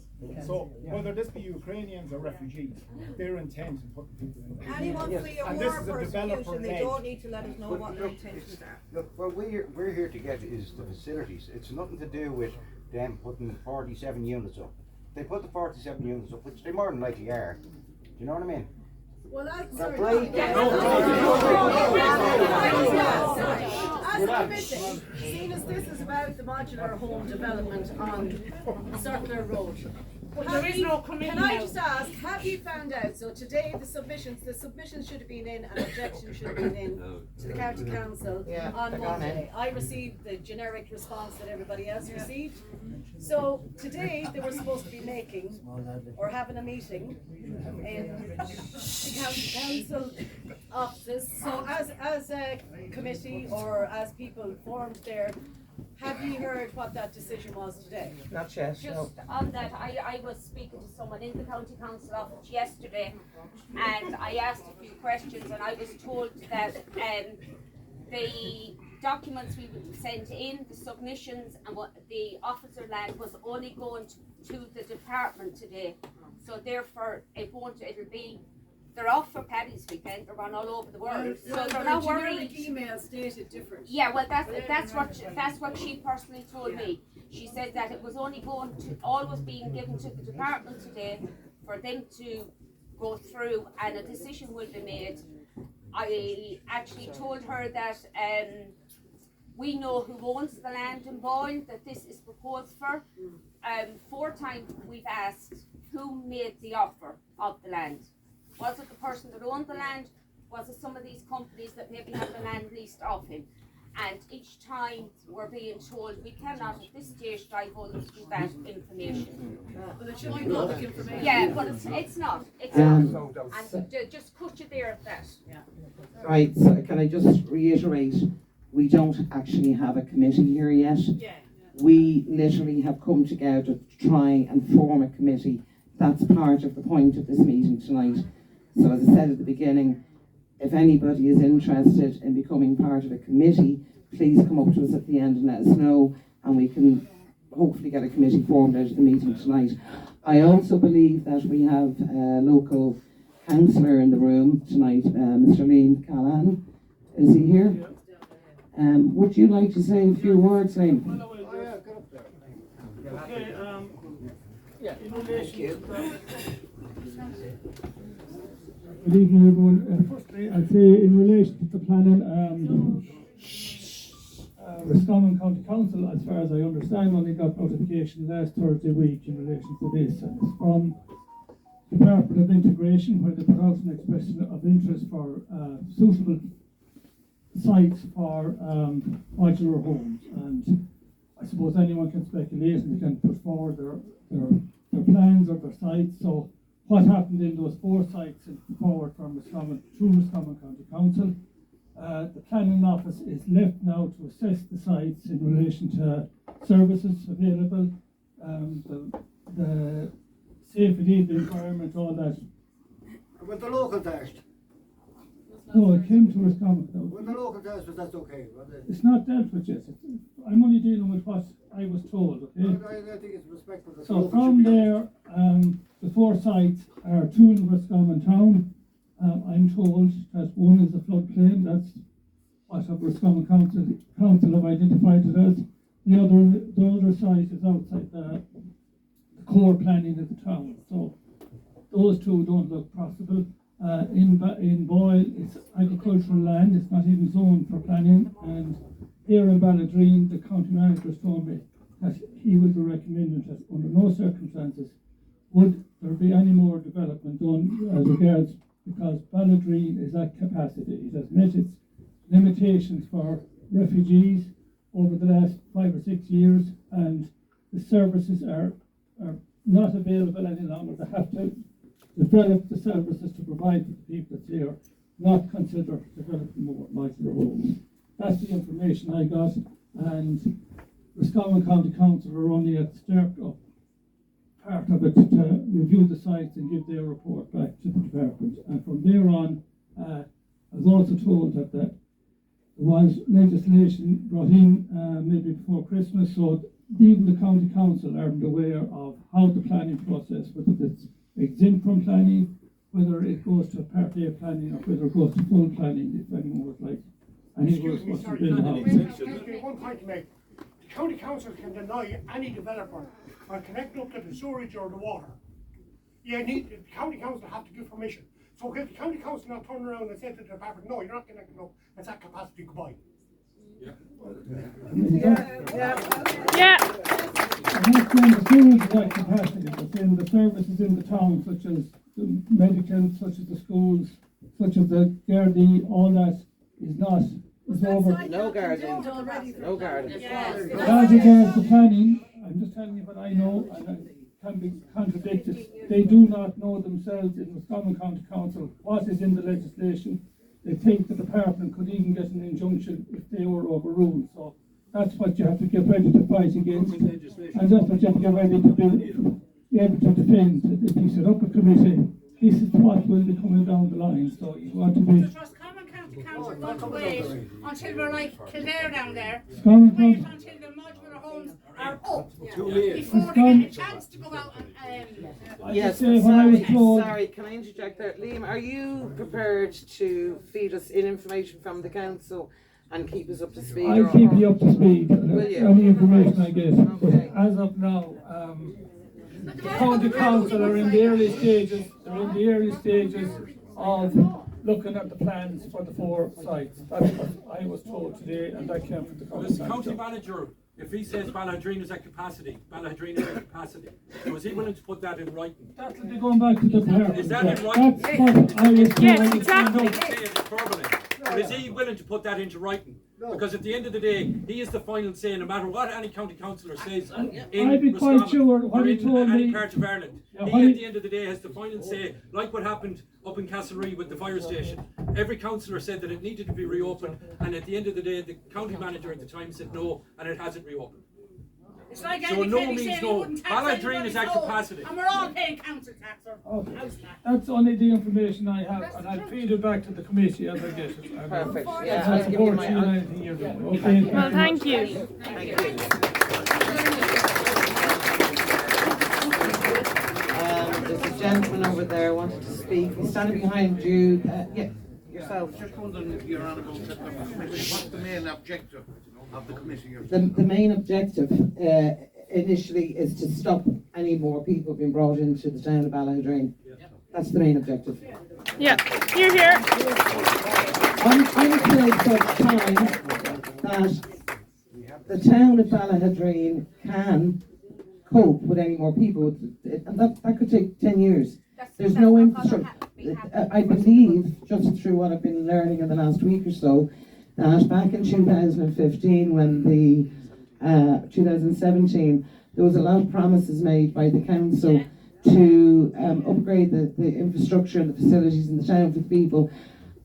So whether this be Ukrainians or refugees, their intent in putting people in. Anyone free of war persecution, they don't need to let us know what their intentions are. Look, what we're here to get is the facilities. It's nothing to do with them putting 47 units up. They put the 47 units up, which they more than likely are. Do you know what I mean? Well, that's They're sorry. great. As a committee, seeing as this is about the modular home development on Circular Road, But there is no committee can I now. just ask, have you found out, so today the submissions should have been in and objections should have been in to the County Council on Monday. I received the generic response that everybody else received. So today they were supposed to be making or having a meeting in the County Council offices. So as a committee or as people formed there, have you heard what that decision was today? Not yet, no. Just on that, I was speaking to someone in the County Council office yesterday, and I asked a few questions, and I was told that the documents we would send in, the submissions, and what the officer land was only going to the department today. So therefore, it'll be. They're off for Paddy's weekend. They're run all over the world, so they're not worried. Email stated different. Yeah, well, that's what she personally told me. She said that it was only always being given to the department today for them to go through, and a decision will be made. I actually told her that we know who owns the land in Boyle that this is proposed for. 4 times we've asked who made the offer of the land. Was it the person that owned the land? Was it some of these companies that maybe have the land leased off him? And each time we're being told we cannot at this stage divulge that information. But it should be public information. Yeah, but it's not. It's not. And just cut you there at that. Yeah. Right, so can I just reiterate, we don't actually have a committee here yet. Yeah. We literally have come together to try and form a committee. That's part of the point of this meeting tonight. So as I said at the beginning, if anybody is interested in becoming part of a committee, please come up to us at the end and let us know, and we can hopefully get a committee formed out of the meeting tonight. I also believe that we have a local councillor in the room tonight, Mr. Liam Callahan. Is he here? Would you like to say a few words, Liam? Okay, in relation to that. Good evening, everyone. Firstly, I'd say in relation to the planning, Roscommon County Council, as far as I understand, only got notification last Thursday week in relation to this. And it's from Department of Integration, where they put out an expression of interest for suitable sites for modular homes. And I suppose anyone can speculate and they can put forward their plans or their sites. So what happened in those 4 sites forward from Roscommon through Roscommon County Council? The planning office is left now to assess the sites in relation to services available, the safety, the environment, all that. With the local test. No, it came to Roscommon. With the local test, but that's okay. It's not dealt with yet. I'm only dealing with what I was told, okay? I think it's respectful. So from there, the 4 sites are 2 in Roscommon town. I'm told that one is a floodplain. That's what Roscommon Council have identified it as. The other site is outside the core planning of the town. So those 2 don't look possible. In Boyle, it's agricultural land. It's not even zoned for planning. And here in Ballaghaderreen, the county manager has told me that he will be recommending that under no circumstances would there be any more development done as regards, because Ballaghaderreen is at capacity. It has met its limitations for refugees over the last 5 or 6 years, and the services are not available any longer. They have to develop the services to provide for the people that's here, not consider developing more modular homes. That's the information I got, and Roscommon County Council are only at the start of part of it to review the sites and give their report back to the department. And from there on, I was also told that there was legislation brought in maybe before Christmas, so even the county council aren't aware of how the planning process, whether it's exempt from planning, whether it goes to Part A planning, or whether it goes to full planning, if anyone would like. And he was supposed to build a house. One point to make. The county council can deny any developer or connect up to the sewage or the water. The county council have to give permission. So if the county council now turn around and say to the department, no, you're not connecting up, it's at capacity, goodbye. Yeah. Yeah. And that's when the schools are at capacity, but then the services in the town, such as the medical, such as the schools, such as the Gardaí, all that is not. It's over. No garden. No garden. As regards the planning, I'm just telling you what I know, and it can be contradicted. They do not know themselves in Roscommon County Council what is in the legislation. They think the department could even get an injunction if they were overruled. So that's what you have to get ready to fight against, and that's what you have to get ready to be able to defend. If you set up a committee, this is what will be coming down the line. So you want to be. Council going to wait until we're like Kildare down there. Wait until the modular homes are up before they get a chance to go out and yes, sorry, can I interject there? Liam, are you prepared to feed us in information from the council and keep us up to speed? I'll keep you up to speed. Any information I get. Okay. But as of now, the county council are in the early stages. They're in the early stages of looking at the plans for the 4 sites. That's what I was told today, and that came from the county manager. If he says Ballaghaderreen is at capacity, Ballaghaderreen is at capacity, so is he willing to put that in writing? That'll be going back to the department. Is that in writing? That's what I was told. Yes, exactly. But is he willing to put that into writing? Because at the end of the day, he is the final say, no matter what any county councillor says in I'd be quite sure what he told any me. part of Ireland. Yeah, He at the end of the day has the final say, like what happened up in Castlereagh with the fire station. Every councillor said that it needed to be reopened, and at the end of the day, the county manager at the time said no, and it hasn't reopened. it's like So Andy no Kelly means saying no. he wouldn't tax Ballaghaderreen is at anybody's home, capacity. and we're all paying council tax or house tax. That's only the information I have, and I'll feed it back to the committee as I get it. Perfect. I Yeah, I'll give you support my. you in anything you're doing. Okay. Well, thank you. Thank you. There's a gentleman over there wanted to speak. He's standing behind you. Yeah, yourself. Just wondering if you're on about setting up a committee. What's the main objective of the committee? The main objective initially is to stop any more people being brought into the town of Ballaghaderreen. That's the main objective. Yeah. Here. I'm afraid for time that the town of Ballaghaderreen can cope with any more people, and that could take 10 years. There's no infrastructure. I believe, just through what I've been learning in the last week or so, that back in 2015, when the 2017, there was a lot of promises made by the council to upgrade the infrastructure and the facilities in the town for the people,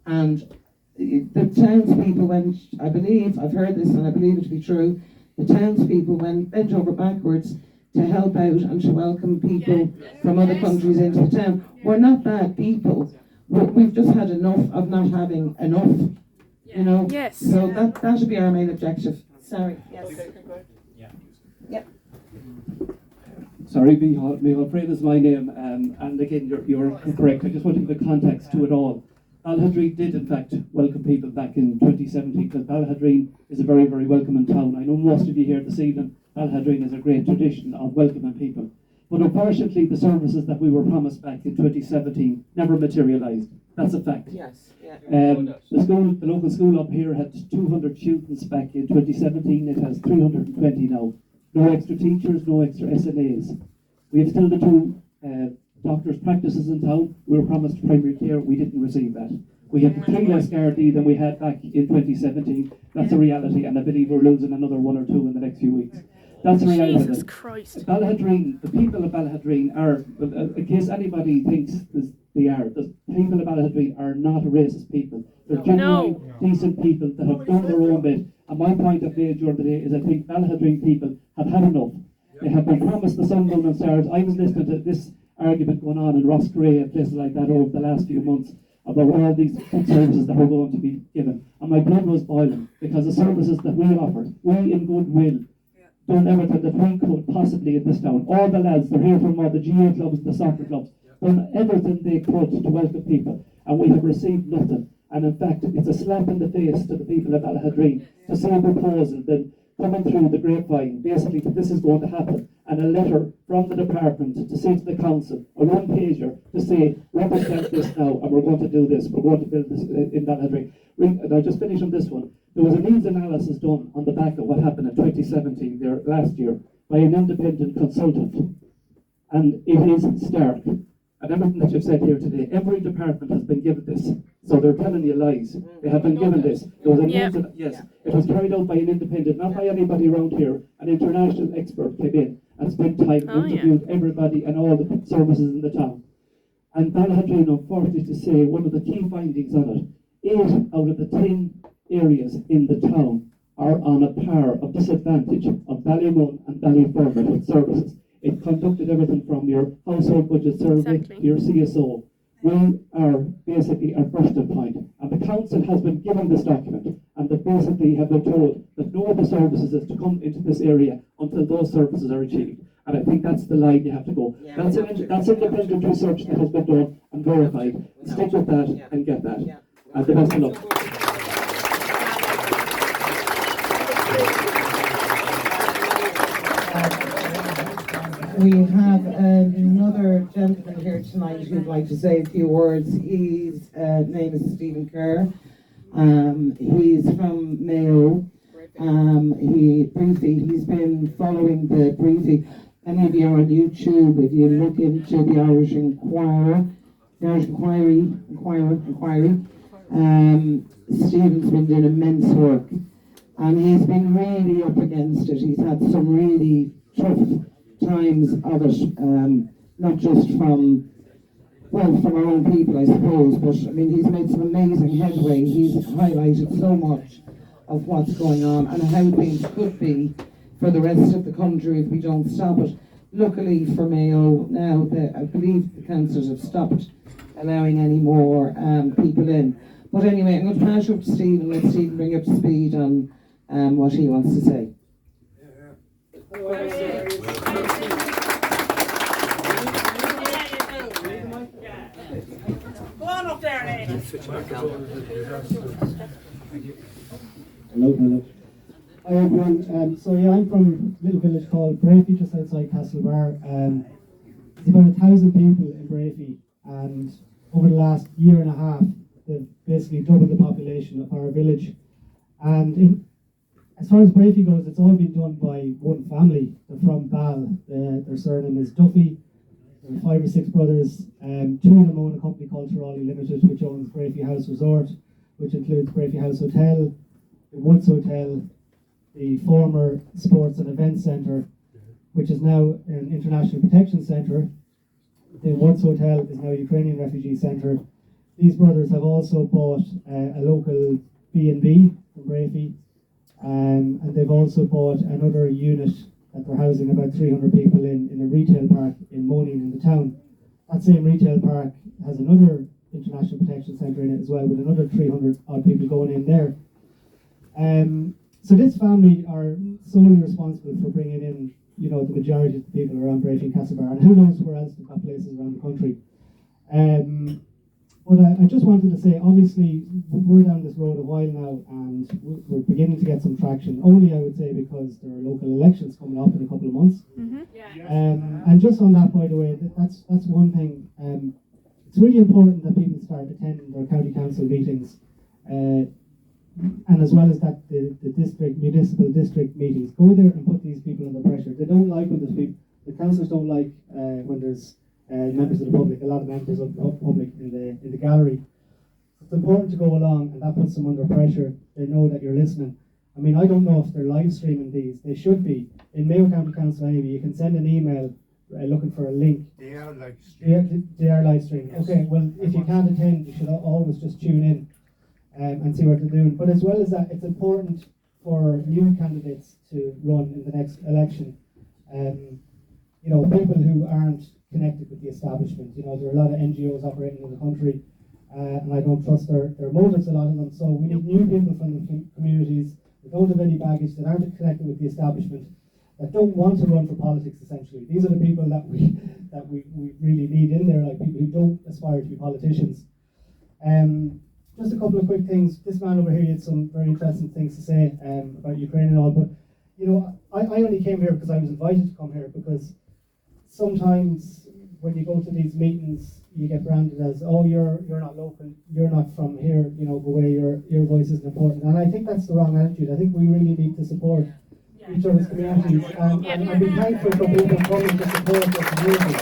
and the townspeople went, I believe, I've heard this and I believe it to be true, the townspeople bent over backwards to help out and to welcome people from other countries into the town. We're not bad people. We've just had enough of not having enough, you know? Yes. So that should be our main objective. Sorry. Yes. Yeah. Sorry, Michal Fred is my name, and again, you're correct. I just want to give a context to it all. Ballaghaderreen did, in fact, welcome people back in 2017, because Ballaghaderreen is a very, very welcoming town. I know most of you here this evening, Ballaghaderreen has a great tradition of welcoming people. But unfortunately, the services that we were promised back in 2017 never materialised. That's a fact. Yes. Yeah. The local school up here had 200 students back in 2017. It has 320 now. No extra teachers, no extra SNAs. We have still the 2 doctors' practices in town. We were promised primary care. We didn't receive that. We have 3 less Gardaí than we had back in 2017. That's a reality, and I believe we're losing another 1 or 2 in the next few weeks. That's the reality of Jesus it. Christ. Ballaghaderreen, the people of Ballaghaderreen are, in case anybody thinks they are, the people of Ballaghaderreen are not racist people. They're genuine, decent people that have done their own bit. And my point of view during the day is I think Ballaghaderreen people have had enough. They have been promised the sun, moon and stars. I was listening to this argument going on in Rossgrey and places like that over the last few months about all these good services that were going to be given. And my blood was boiling because the services that we offered, we in goodwill, done everything that we could possibly in this town. All the lads, they're here from all the GA clubs, the soccer clubs, done everything they could to welcome people. And we have received nothing. And in fact, it's a slap in the face to the people of Ballaghaderreen to see a proposal that coming through the grapevine, basically that this is going to happen, and a letter from the department to say to the council, a one-pager, to say, represent this now, and we're going to do this, we're going to build this in Ballaghaderreen. And I'll just finish on this one. There was a needs analysis done on the back of what happened in 2017, there last year, by an independent consultant. And it is stark. And everything that you've said here today, every department has been given this. So they're telling you lies. They have been given this. There was a needs yes, it was carried out by an independent, not by anybody around here. An international expert came in and spent time, interviewed everybody and all the services in the town. And Ballaghaderreen, unfortunately to say, one of the key findings on it, 8 out of the 10 areas in the town are on a par of disadvantage of Ballymun and Ballyfermot with services. It conducted everything from your household budget survey to your CSO. We are basically at bursting point, and the council has been given this document, and they basically have been told that no other services is to come into this area until those services are achieved. And I think that's the line you have to go. That's independent research that has been done and verified. Stick with that and get that. And the best of luck. We have another gentleman here tonight who'd like to say a few words. His name is Stephen Kerr. He's from Mayo. He's been following the briefing. Any of you are on YouTube, if you look into the Irish Inquiry, Stephen's been doing immense work, and he's been really up against it. He's had some really tough times of it, not just from our own people, I suppose, but I mean, he's made some amazing headway. He's highlighted so much of what's going on and how things could be for the rest of the country if we don't stop it. Luckily for Mayo now, I believe the councillors have stopped allowing any more people in. But anyway, I'm going to pass you up to Stephen. Let Stephen bring up to speed on what he wants to say. Go on up there, Nate. Hello. Hi everyone. So yeah, I'm from a little village called Brafey, just outside Castlebar. There's about 1,000 people in Brafey, and over the last year and a half, they've basically doubled the population of our village. And as far as Brafey goes, it's all been done by one family. They're from Ball. Their surname is Duffy. There are 5 or 6 brothers. 2 of them own a company called Trolly Limited, which owns Brafey House Resort, which includes Brafey House Hotel, the Woods Hotel, the former Sports and Events Centre, which is now an International Protection Centre. The Woods Hotel is now a Ukrainian Refugee Centre. These brothers have also bought a local B&B from Brafey, and they've also bought another unit that they're housing about 300 people in a retail park in Moline in the town. That same retail park has another International Protection Centre in it as well, with another 300 odd people going in there. So this family are solely responsible for bringing in, the majority of the people around Brafey and Castlebar, and who knows where else they've got places around the country. But I just wanted to say, obviously, we're down this road a while now, and we're beginning to get some traction. Only, I would say, because there are local elections coming up in a couple of months. And just on that, by the way, that's one thing. It's really important that people start attending their county council meetings, and as well as that, the municipal district meetings. Go there and put these people under pressure. They don't like when there's people. The councillors don't like when there's members of the public, a lot of members of the public in the gallery. It's important to go along, and that puts them under pressure. They know that you're listening. I mean, I don't know if they're live streaming these. They should be. In Mayo County Council anyway, you can send an email looking for a link. They are live streaming. They are live streaming. Yes. Okay, well, if you can't attend, you should always just tune in and see what they're doing. But as well as that, it's important for new candidates to run in the next election. You know, people who aren't connected with the establishment. You know, there are a lot of NGOs operating in the country, and I don't trust their motives, a lot of them. So we need new people from the communities that don't have any baggage, that aren't connected with the establishment, that don't want to run for politics. Essentially, these are the people that we really need in there, like people who don't aspire to be politicians. Just a couple of quick things. This man over here had some very interesting things to say about Ukraine and all, but you know, I only came here because I was invited to come here, because sometimes when you go to these meetings, you get branded as, oh, you're not local, you're not from here, you know, go away, your voice isn't important. And I think that's the wrong attitude. I think we really need to support each other's communities, and be thankful for people coming to support their community.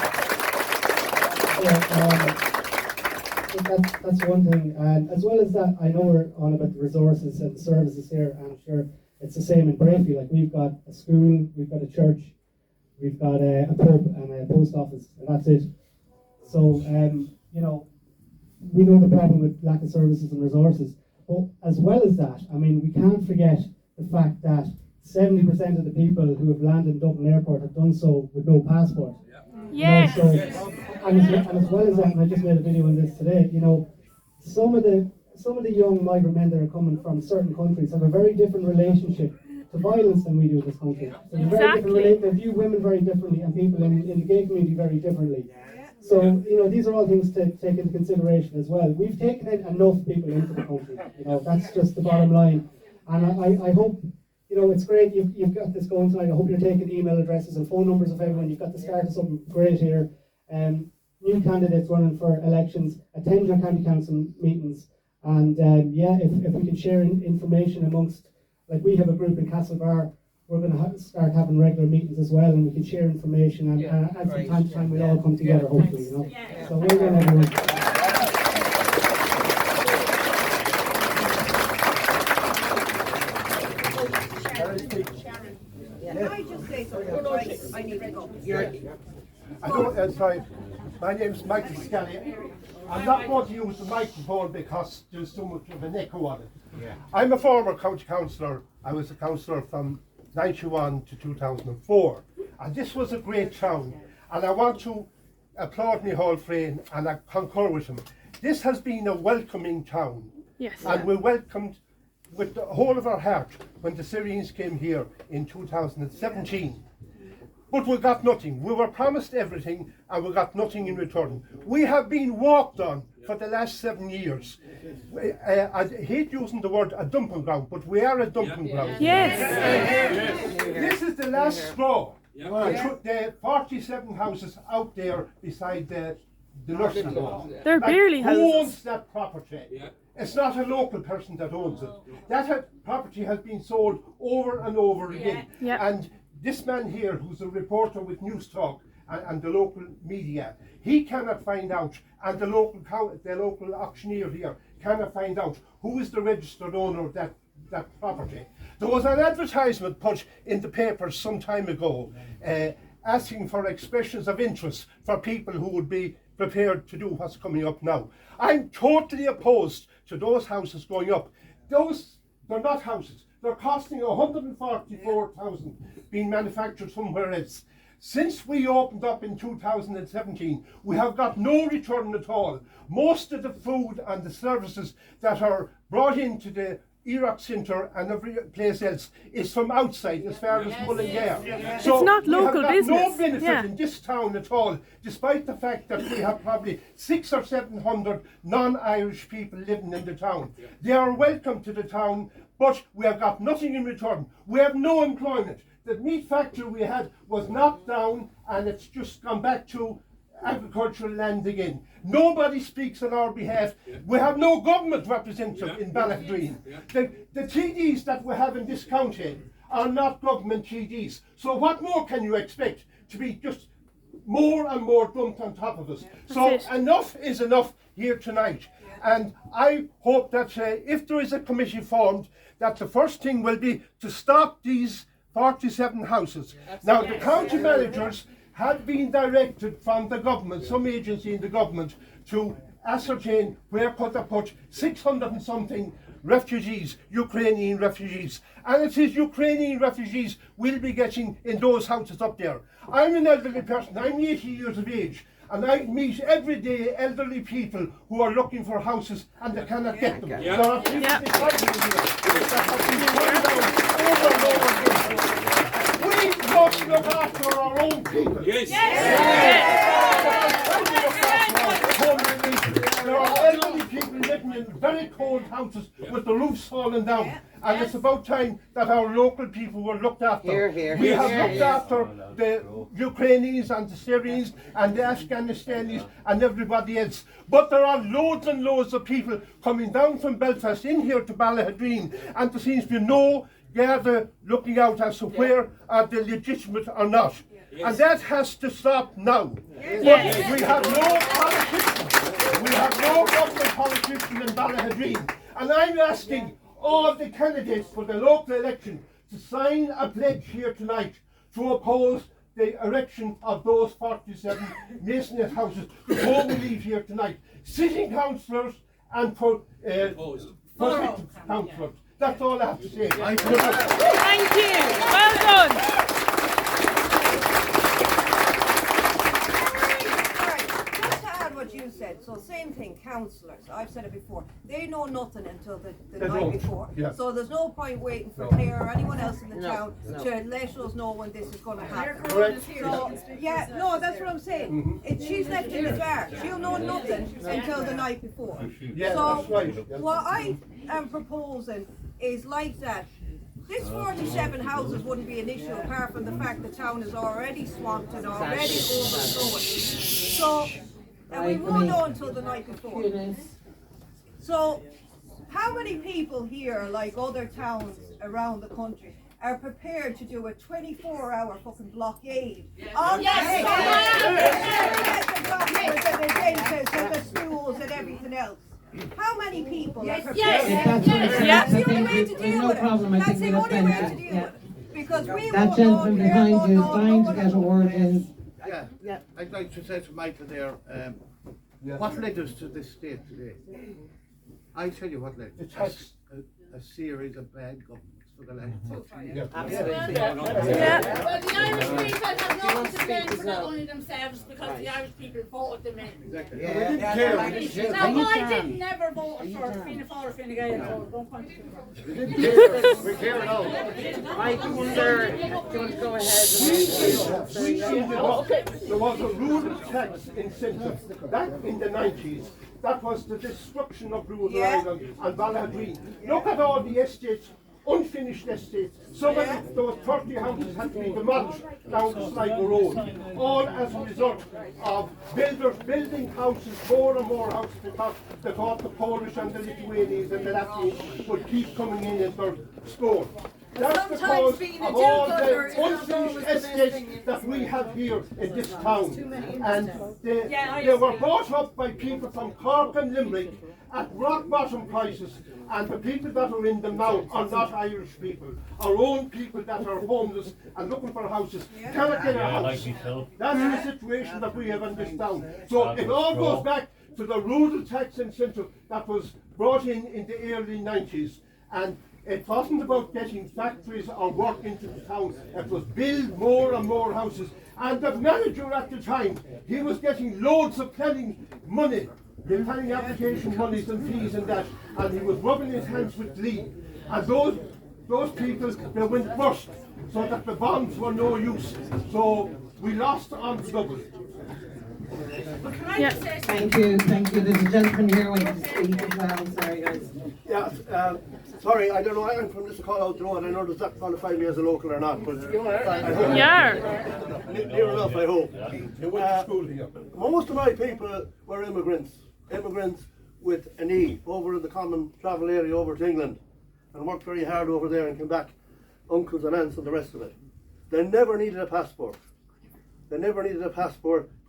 That's one thing. And as well as that, I know we're on about the resources and the services here, and I'm sure it's the same in Brayfield. Like, we've got a school, we've got a church, we've got a pub and a post office, and that's it. So, you know, we know the problem with lack of services and resources. But as well as that, I mean, we can't forget the fact that 70% of the people who have landed in Dublin Airport have done so with no passport. Yes. You know, so, and as well as that, and I just made a video on this today, you know, some of the young migrant men that are coming from certain countries have a very different relationship to violence than we do in this country. So they view women very differently, and people in the gay community very differently. So, you know, these are all things to take into consideration as well. We've taken in enough people into the country. You know, that's just the bottom line. And I hope, you know, it's great you've got this going tonight. I hope you're taking email addresses and phone numbers of everyone. You've got the start of something great here. New candidates running for elections, attend your county council meetings, and yeah, if we can share information amongst, like we have a group in Castlebar, we're going to start having regular meetings as well, and we can share information, and from time to time we'll all come together, hopefully, you know. So well done, everyone. Can I just say something? I need to go. I don't, sorry, my name's Michael Scally. I'm not going to use the microphone because there's so much of an echo on it. I'm a former county councillor. I was a councillor from 1991 to 2004, and this was a great town, and I want to applaud Micheál Frayne, and I concur with him. This has been a welcoming town, and we welcomed with the whole of our heart when the Syrians came here in 2017. But we got nothing. We were promised everything, and we got nothing in return. We have been walked on for the last 7 years. I hate using the word a dumping ground, but we are a dumping ground. This is the last straw. The 47 houses out there beside the nursing home. They're barely houses. Who owns that property? It's not a local person that owns it. That property has been sold over and over again. And this man here, who's a reporter with News Talk and the local media, he cannot find out, and the local auctioneer here cannot find out who is the registered owner of that property. There was an advertisement put in the papers some time ago asking for expressions of interest for people who would be prepared to do what's coming up now. I'm totally opposed to those houses going up. They're not houses. They're costing 144,000 being manufactured somewhere else. Since we opened up in 2017, we have got no return at all. Most of the food and the services that are brought into the Iraq Centre and every place else is from outside, as far as Ballaghaderreen. So it's not local business. No benefit in this town at all, despite the fact that we have probably 600 or 700 non-Irish people living in the town. They are welcome to the town, but we have got nothing in return. We have no employment. The meat factory we had was knocked down, and it's just gone back to agricultural land again. Nobody speaks on our behalf. We have no government representative in Ballaghaderreen. The TDs that we have in this county are not government TDs. So what more can you expect? To be just more and more dumped on top of us. So enough is enough here tonight. And I hope that if there is a committee formed, that the first thing will be to stop these 47 houses. Now, the county managers have been directed from the government, some agency in the government, to ascertain where could they put 600 and something refugees, Ukrainian refugees. And it is Ukrainian refugees will be getting in those houses up there. I'm an elderly person, I'm 80 years of age, and I meet every day elderly people who are looking for houses and they cannot get them. There are people beside me here that have been turned down over and over again. We must look after our own people. Yes. There are elderly people living in very cold houses with the roofs falling down. And it's about time that our local people were looked after. We have looked after the Ukrainians and the Syrians and the Afghanistanis and everybody else. But there are loads and loads of people coming down from Belfast in here to Ballaghaderreen, and there seems to be no gather looking out as to where are they legitimate or not. And that has to stop now. But we have no politicians. We have no government politicians in Ballaghaderreen. And I'm asking all the candidates for the local election to sign a pledge here tonight to oppose the erection of those 47 masonry houses before we leave here tonight. Sitting councillors and prospective councillors. That's all I have to say. Thank you. Well done. Just to add what you said, so same thing, councillors, I've said it before, they know nothing until the night before. Yeah. So there's no point waiting for Claire or anyone else in the town to let us know when this is going to happen. So, yeah, no, that's what I'm saying. She's left in the dark. She'll know nothing until the night before. Yeah, so that's right. what I am proposing is like that. This 47 houses wouldn't be an issue apart from the fact the town is already swamped and already overflowing. So, and we won't know until the night before. So, how many people here, like other towns around the country, are prepared to do a 24-hour fucking blockade on the doctors and the dentists and the schools and everything else? How many people are prepared? That's the only way to deal with it. That's the only way to deal with it. Because we That gentleman behind you is dying to get a word in. Yeah, I'd like to say to Michael there, what led us to this state today? I tell you what led us. A series of bad governments for the last 40 years. Well, the Irish people have nothing to blame for not only themselves because the Irish people voted them in. Exactly. Now, I didn't never vote for Fianna Fáil or Fine Gael, so don't point to me. We're clear now. Mike, sir, do you want to go ahead? There was a rural tax incentive back in the 90s. That was the destruction of rural Ireland and Ballaghaderreen. Look at all the estates, unfinished estates. Some of those 30 houses had to be demolished down the Sligo Road. All as a result of builders building houses, more and more houses, because they thought the Polish and the Lithuanians and the Latvians would keep coming in and their store. That's because of all the unfinished estates that we have here in this town. And they were bought up by people from Cork and Limerick at rock bottom prices, and the people that are in them now are not Irish people. Our own people that are homeless and looking for houses cannot get a house. That's the situation that we have in this town. So it all goes back to the rural tax incentive that was brought in the early 90s. And it wasn't about getting factories or work into the town. It was build more and more houses. And the manager at the time, he was getting loads of planning money, the planning application monies and fees and that, and he was rubbing his hands with glee. And those people, they went bust, so that the bonds were no use. So we lost on the double. Thank you. There's a gentleman here wanting to speak as well. Sorry, guys. Yeah, sorry, I don't know. I'm from this call out the road. I know does that qualify me as a local or not, but Yeah. Near enough, I hope. Most of my people were immigrants with an E over in the common travel area over to England, and worked very hard over there and came back, uncles and aunts and the rest of it. They never needed a passport.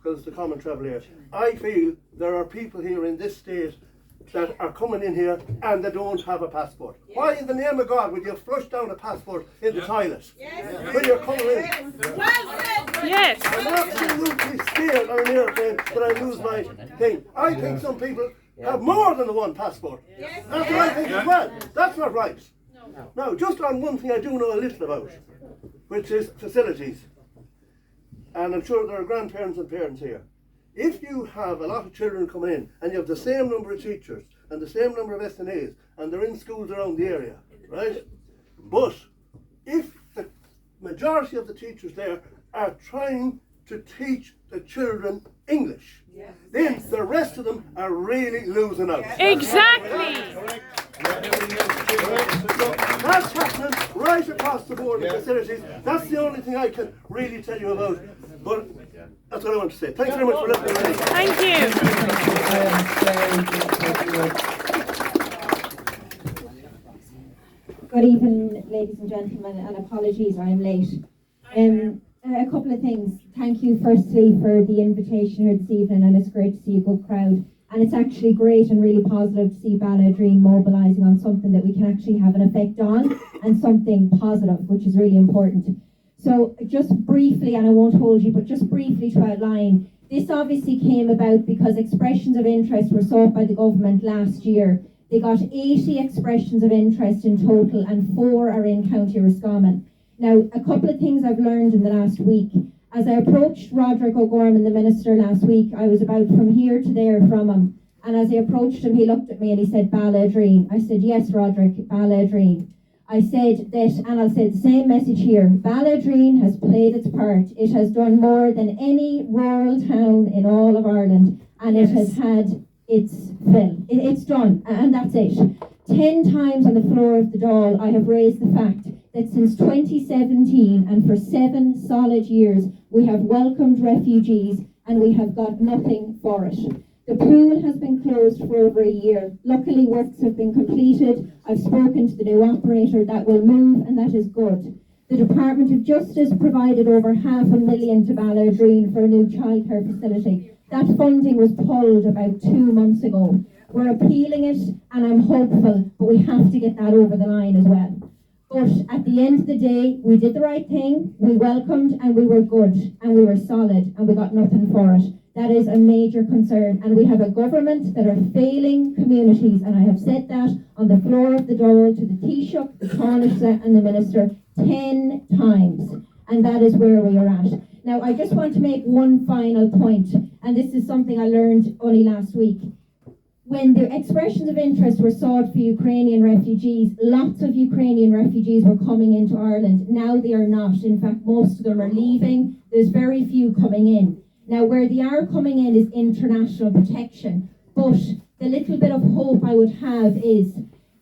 Because it's the common travel area. I feel there are people here in this state that are coming in here and they don't have a passport. Why in the name of God would you flush down a passport in the toilet when you're coming in? Yes. I'm absolutely scared on an airplane that I lose my thing. I think some people have more than the one passport. That's what I think as well. That's not right. Now, just on one thing I do know a little about, which is facilities. And I'm sure there are grandparents and parents here. If you have a lot of children coming in and you have the same number of teachers and the same number of SNAs and they're in schools around the area, right? But if the majority of the teachers there are trying to teach the children English, then the rest of them are really losing out. Exactly. That's happening right across the board in facilities. That's the only thing I can really tell you about. But that's what I want to say. Thanks very much for listening to me. Thank you. Good evening, ladies and gentlemen, and apologies I'm late. A couple of things. Thank you firstly for the invitation here this evening, and it's great to see a good crowd. And it's actually great and really positive to see Ballaghaderreen mobilising on something that we can actually have an effect on, and something positive, which is really important. So just briefly, and I won't hold you, but just briefly to outline, this obviously came about because expressions of interest were sought by the government last year. They got 80 expressions of interest in total, and 4 are in County Roscommon. Now, a couple of things I've learned in the last week. As I approached Roderick O'Gorman, the Minister, last week, I was about from here to there from him. And as I approached him, he looked at me and he said, Ballaghaderreen. I said, yes, Roderick, Ballaghaderreen. I said that, and I'll say the same message here, Ballaghaderreen has played its part. It has done more than any rural town in all of Ireland, and it has had its fill. It's done, and that's it. 10 times on the floor of the Dáil, I have raised the fact that since 2017, and for 7 solid years, we have welcomed refugees and we have got nothing for it. The pool has been closed for over a year. Luckily, works have been completed. I've spoken to the new operator. That will move, and that is good. The Department of Justice provided over $500,000 to Ballaghaderreen for a new childcare facility. That funding was pulled about 2 months ago. We're appealing it, and I'm hopeful, but we have to get that over the line as well. But at the end of the day, we did the right thing, we welcomed, and we were good, and we were solid, and we got nothing for it. That is a major concern, and we have a government that are failing communities, and I have said that on the floor of the Dáil to the Taoiseach, the Taoiseach and the Minister 10 times, and that is where we are at. Now, I just want to make one final point, and this is something I learned only last week. When the expressions of interest were sought for Ukrainian refugees, lots of Ukrainian refugees were coming into Ireland. Now they are not. In fact, most of them are leaving. There's very few coming in. Now, where they are coming in is international protection. But the little bit of hope I would have is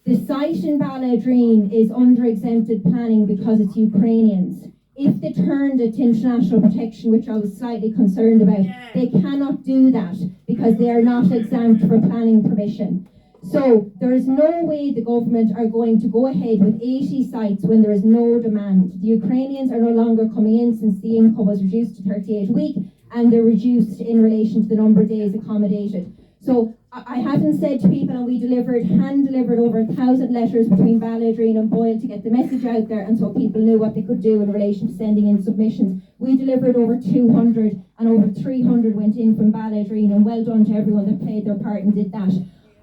the site in Ballaghaderreen is under exempted planning because it's Ukrainians. If they turned it to international protection, which I was slightly concerned about, they cannot do that because they are not exempt for planning permission. So there is no way the government are going to go ahead with 80 sites when there is no demand. The Ukrainians are no longer coming in since the income was reduced to 38 a week, and they're reduced in relation to the number of days accommodated. So I haven't said to people, and we hand-delivered over 1,000 letters between Ballaghaderreen and Boyle to get the message out there, and so people knew what they could do in relation to sending in submissions. We delivered over 200, and over 300 went in from Ballaghaderreen, and well done to everyone that played their part and did that.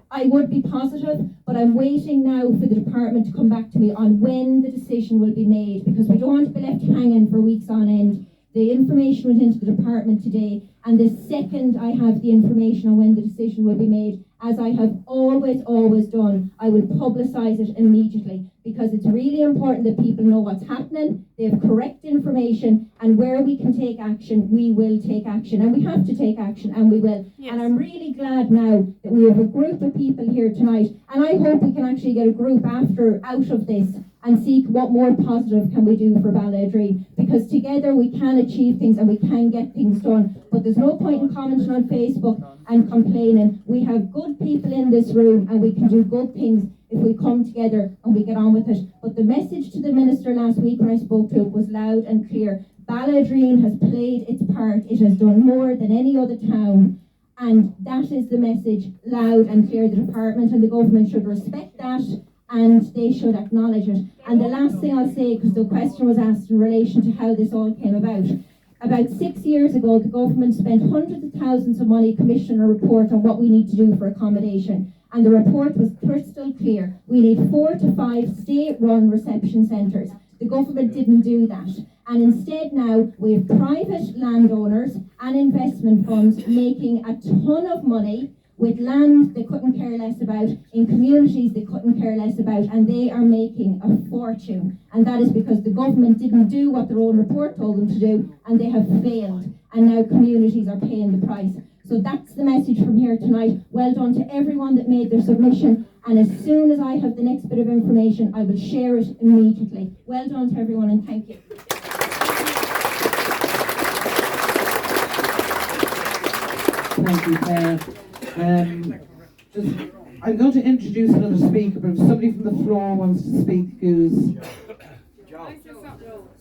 I would be positive, but I'm waiting now for the department to come back to me on when the decision will be made, because we don't want to be left hanging for weeks on end. The information went into the department today, and the second I have the information on when the decision will be made, as I have always done, I will publicise it immediately, because it's really important that people know what's happening, they have correct information, and where we can take action, we will take action, and we have to take action, and we will. Yes. And I'm really glad now that we have a group of people here tonight, and I hope we can actually get a group out of this and see what more positive can we do for Ballaghaderreen, because together we can achieve things and we can get things done. But there's no point in commenting on Facebook and complaining. We have good people in this room, and we can do good things if we come together and we get on with it. But the message to the Minister last week when I spoke to him was loud and clear. Ballaghaderreen has played its part. It has done more than any other town. And that is the message, loud and clear. The department and the government should respect that, and they should acknowledge it. And the last thing I'll say, because the question was asked in relation to how this all came about 6 years ago, the government spent hundreds of thousands of money commissioning a report on what we need to do for accommodation. And the report was crystal clear. We need 4 to 5 state-run reception centres. The government didn't do that. And instead now we have private landowners and investment funds making a ton of money with land they couldn't care less about, in communities they couldn't care less about, and they are making a fortune. And that is because the government didn't do what their own report told them to do, and they have failed. And now communities are paying the price. So that's the message from here tonight. Well done to everyone that made their submission, and as soon as I have the next bit of information, I will share it immediately. Well done to everyone, and thank you. Thank you, Claire. I'm going to introduce another speaker, but if somebody from the floor wants to speak, who's...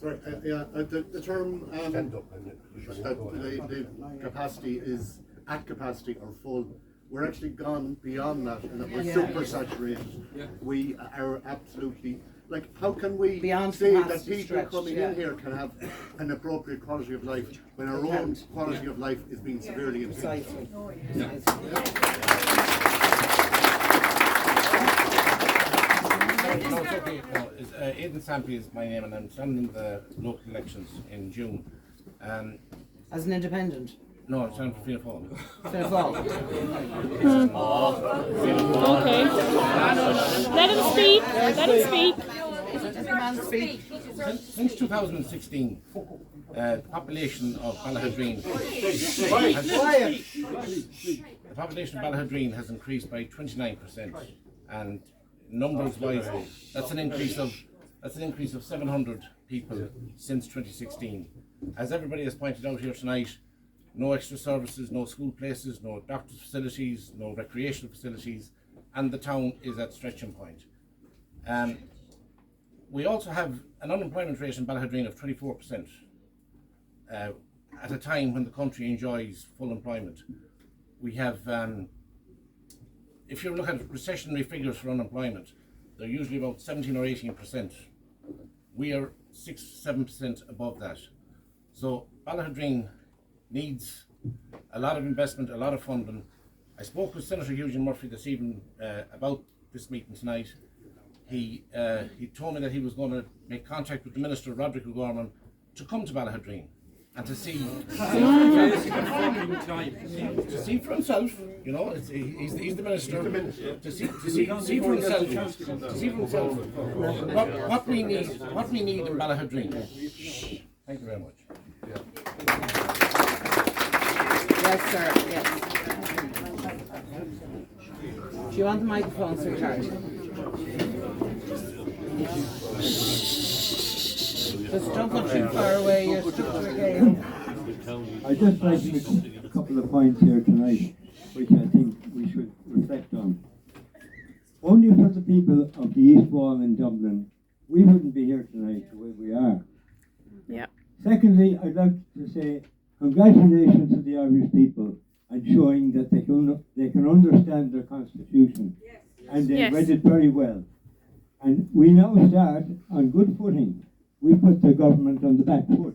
Sorry, the term that the capacity is at capacity or full, we're actually gone beyond that, and that we're super saturated. We are absolutely, like, how can we say that people coming in here can have an appropriate quality of life when our own quality of life is being severely impacted? Aidan Sampy is my name, and I'm standing the local elections in June. As an independent? No, I'm standing for Fianna Fáil. Fianna Fáil. Okay. Let him speak. Let him speak. Since 2016, the population of Ballaghaderreen has increased by 29%, and numbers-wise, that's an increase of 700 people since 2016. As everybody has pointed out here tonight, no extra services, no school places, no doctor's facilities, no recreational facilities, and the town is at stretching point. We also have an unemployment rate in Ballaghaderreen of 24%, at a time when the country enjoys full employment. We have, if you look at recessionary figures for unemployment, they're usually about 17 or 18%. We are 6-7% above that. So Ballaghaderreen needs a lot of investment, a lot of funding. I spoke with Senator Eugene Murphy this evening about this meeting tonight. He told me that he was going to make contact with the Minister, Roderick O'Gorman, to come to Ballaghaderreen and to see for himself. You know, he's the minister. To see for himself what we need in Ballaghaderreen. Thank you very much. Yes, sir. Yes. Do you want the microphone, Sir Charles? Just don't go too far away. You're stuck to the game. I'd just like to make a couple of points here tonight, which I think we should reflect on. Only for the people of the East Wall in Dublin, we wouldn't be here tonight the way we are. Yeah. Secondly, I'd like to say congratulations to the Irish people and showing that they can understand their constitution, and they read it very well. And we now start on good footing. We put the government on the back foot.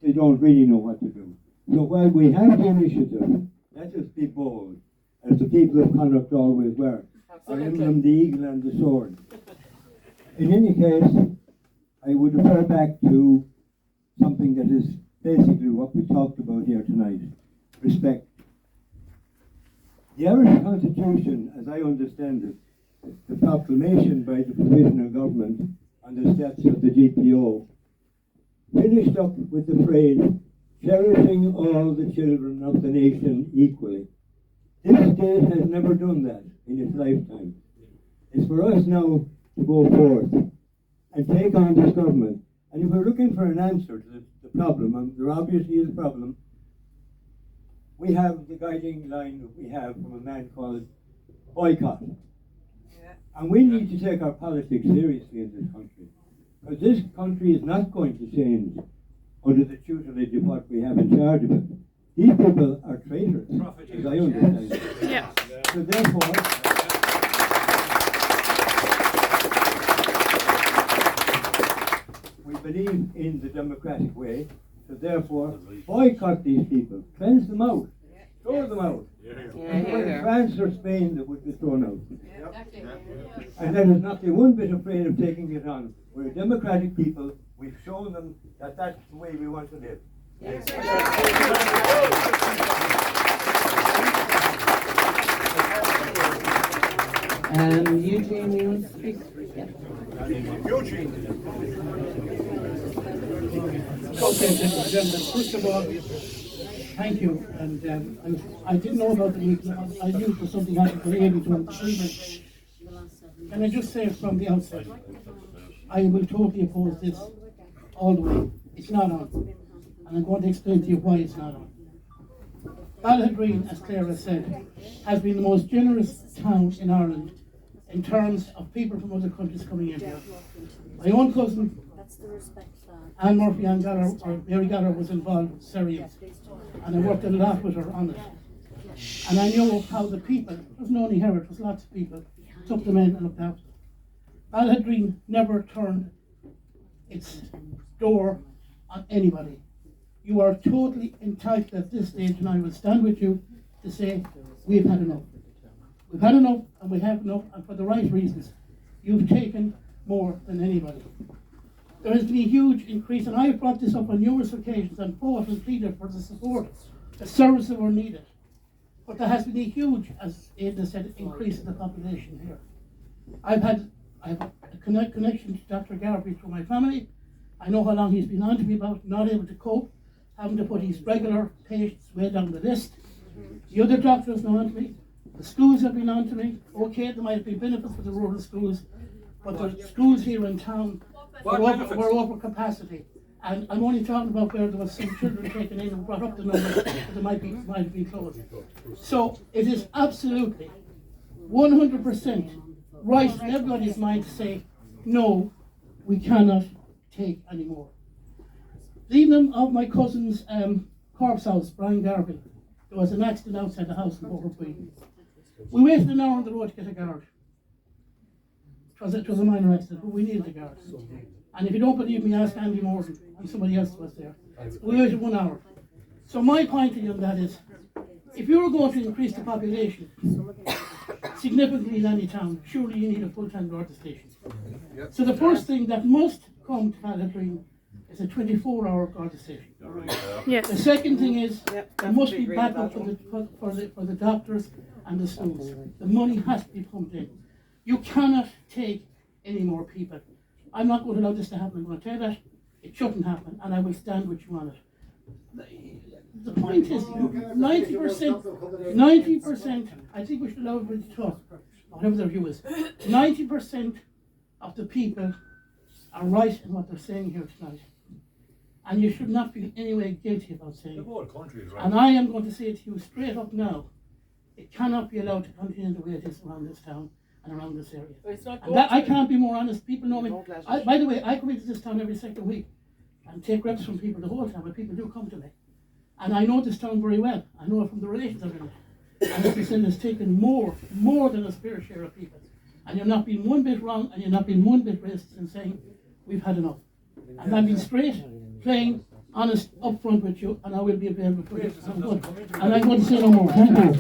They don't really know what to do. So while we have the initiative, let us be bold, as the people of Connacht always were. Our emblem, the eagle and the sword. In any case, I would refer back to something that is basically what we talked about here tonight: respect. The Irish Constitution, as I understand it, the proclamation by the provisional government on the steps of the GPO, finished up with the phrase, cherishing all the children of the nation equally. This state has never done that in its lifetime. It's for us now to go forth and take on this government. And if we're looking for an answer to the problem, and there obviously is a problem, we have the guiding line that we have from a man called boycott. And we need to take our politics seriously in this country, because this country is not going to change under the tutelage of what we have in charge of it. These people are traitors, as I understand it. Yeah. So therefore, we believe in the democratic way, so therefore boycott these people, cleanse them out, throw them out. In France or Spain that would be thrown out. And let us not be one bit afraid of taking it on. We're a democratic people, we've shown them that that's the way we want to live. Eugene, you want to speak? Eugene. Okay, gentlemen, first of all, thank you. And I didn't know about the meeting. I knew it was something happened for Amy to agree. Can I just say from the outset, I will totally oppose this all the way. It's not on. And I'm going to explain to you why it's not on. Ballaghaderreen, as Clara said, has been the most generous town in Ireland in terms of people from other countries coming in here. My own cousin, Anne Murphy, Mary Gallagher was involved with Syria, and I worked a lot with her on it. And I know how the people, it wasn't only her, it was lots of people, took them in and looked after them. Ballaghaderreen never turned its door on anybody. You are totally entitled at this stage, and I will stand with you to say, we've had enough. We've had enough, and we have enough, and for the right reasons. You've taken more than anybody. There has been a huge increase, and I have brought this up on numerous occasions and fought and pleaded for the support, the services that were needed. But there has been a huge, as Aidan said, increase in the population here. I have a connection to Dr. Garvey through my family. I know how long he's been on to me about not able to cope, having to put his regular patients way down the list. The other doctors know on to me. The schools have been on to me. Okay, there might be benefits for the rural schools, but the schools here in town were over capacity. And I'm only talking about where there was some children taken in and brought up the numbers, but they might be closed. So it is absolutely 100% right in everybody's mind to say, no, we cannot take any more. The evening of my cousin's corpse house, Brian Garvey, there was an accident outside the house in Ballaghaderreen. We waited an hour on the road to get a guard. It was a minor accident, but we needed a guard. And if you don't believe me, ask Andy Morgan, and somebody else was there. We waited 1 hour. So my point to you on that is, if you were going to increase the population significantly in any town, surely you need a full-time guard station. So the first thing that must come to Ballaghaderreen is a 24-hour guard station. Yes. The second thing is, there must be backup for the doctors and the schools. The money has to be pumped in. You cannot take any more people. I'm not going to allow this to happen. I'm going to tell you that. It shouldn't happen, and I will stand with you on it. The point is, 90%, I think we should allow everybody to talk, whatever their view is. 90% of the people are right in what they're saying here tonight. And you should not feel any way guilty about saying it. The whole country is right. And I am going to say to you straight up now, it cannot be allowed to continue the way it is around this town and around this area. And that, I can't be more honest. People know me. By the way, I come into this town every second week and take reps from people the whole time, but people do come to me. And I know this town very well. I know it from the relations I've been in. And as I said, it's taken more than a fair share of people. And you're not being one bit wrong, and you're not being one bit racist in saying, we've had enough. And I'm being straight, plain, honest, upfront with you, and I will be available for you. And I'm going to say no more. Thank you.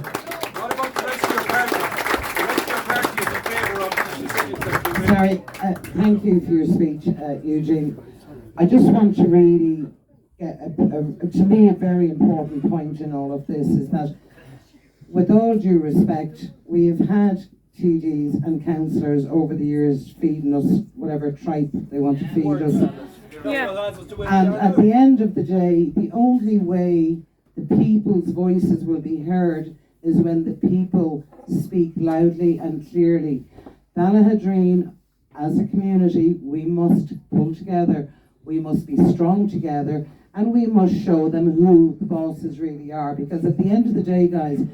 What about the rest of your party? The rest of your party is in favour of the decisions that have been made. Sorry, thank you for your speech, Eugene. I just want to really get, to me, a very important point in all of this is that, with all due respect, we have had TDs and councillors over the years feeding us whatever tripe they want to feed us. And at the end of the day, the only way the people's voices will be heard is when the people speak loudly and clearly. Ballaghaderreen, as a community, we must pull together, we must be strong together, and we must show them who the bosses really are, because at the end of the day, guys,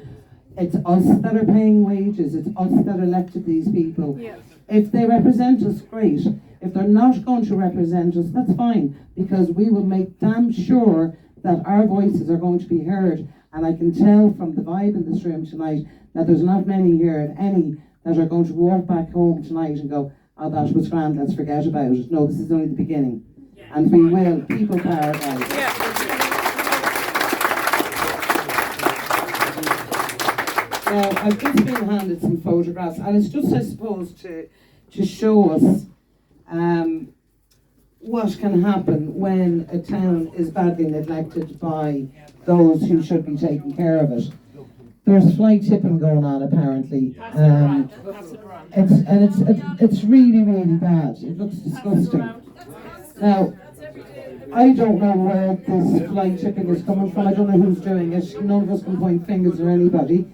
it's us that are paying wages, it's us that elected these people. Yes. If they represent us, great. If they're not going to represent us, that's fine, because we will make damn sure that our voices are going to be heard. And I can tell from the vibe in this room tonight that there's not many here, if any, that are going to walk back home tonight and go, oh, that was grand, let's forget about it. No, this is only the beginning. And we will, people paradise. Now, I've just been handed some photographs, and it's just, I suppose, to show us what can happen when a town is badly neglected by those who should be taking care of it. There's fly tipping going on apparently. It's really, really bad. It looks disgusting. Now, I don't know where this fly tipping is coming from. I don't know who's doing it. None of us can point fingers at anybody.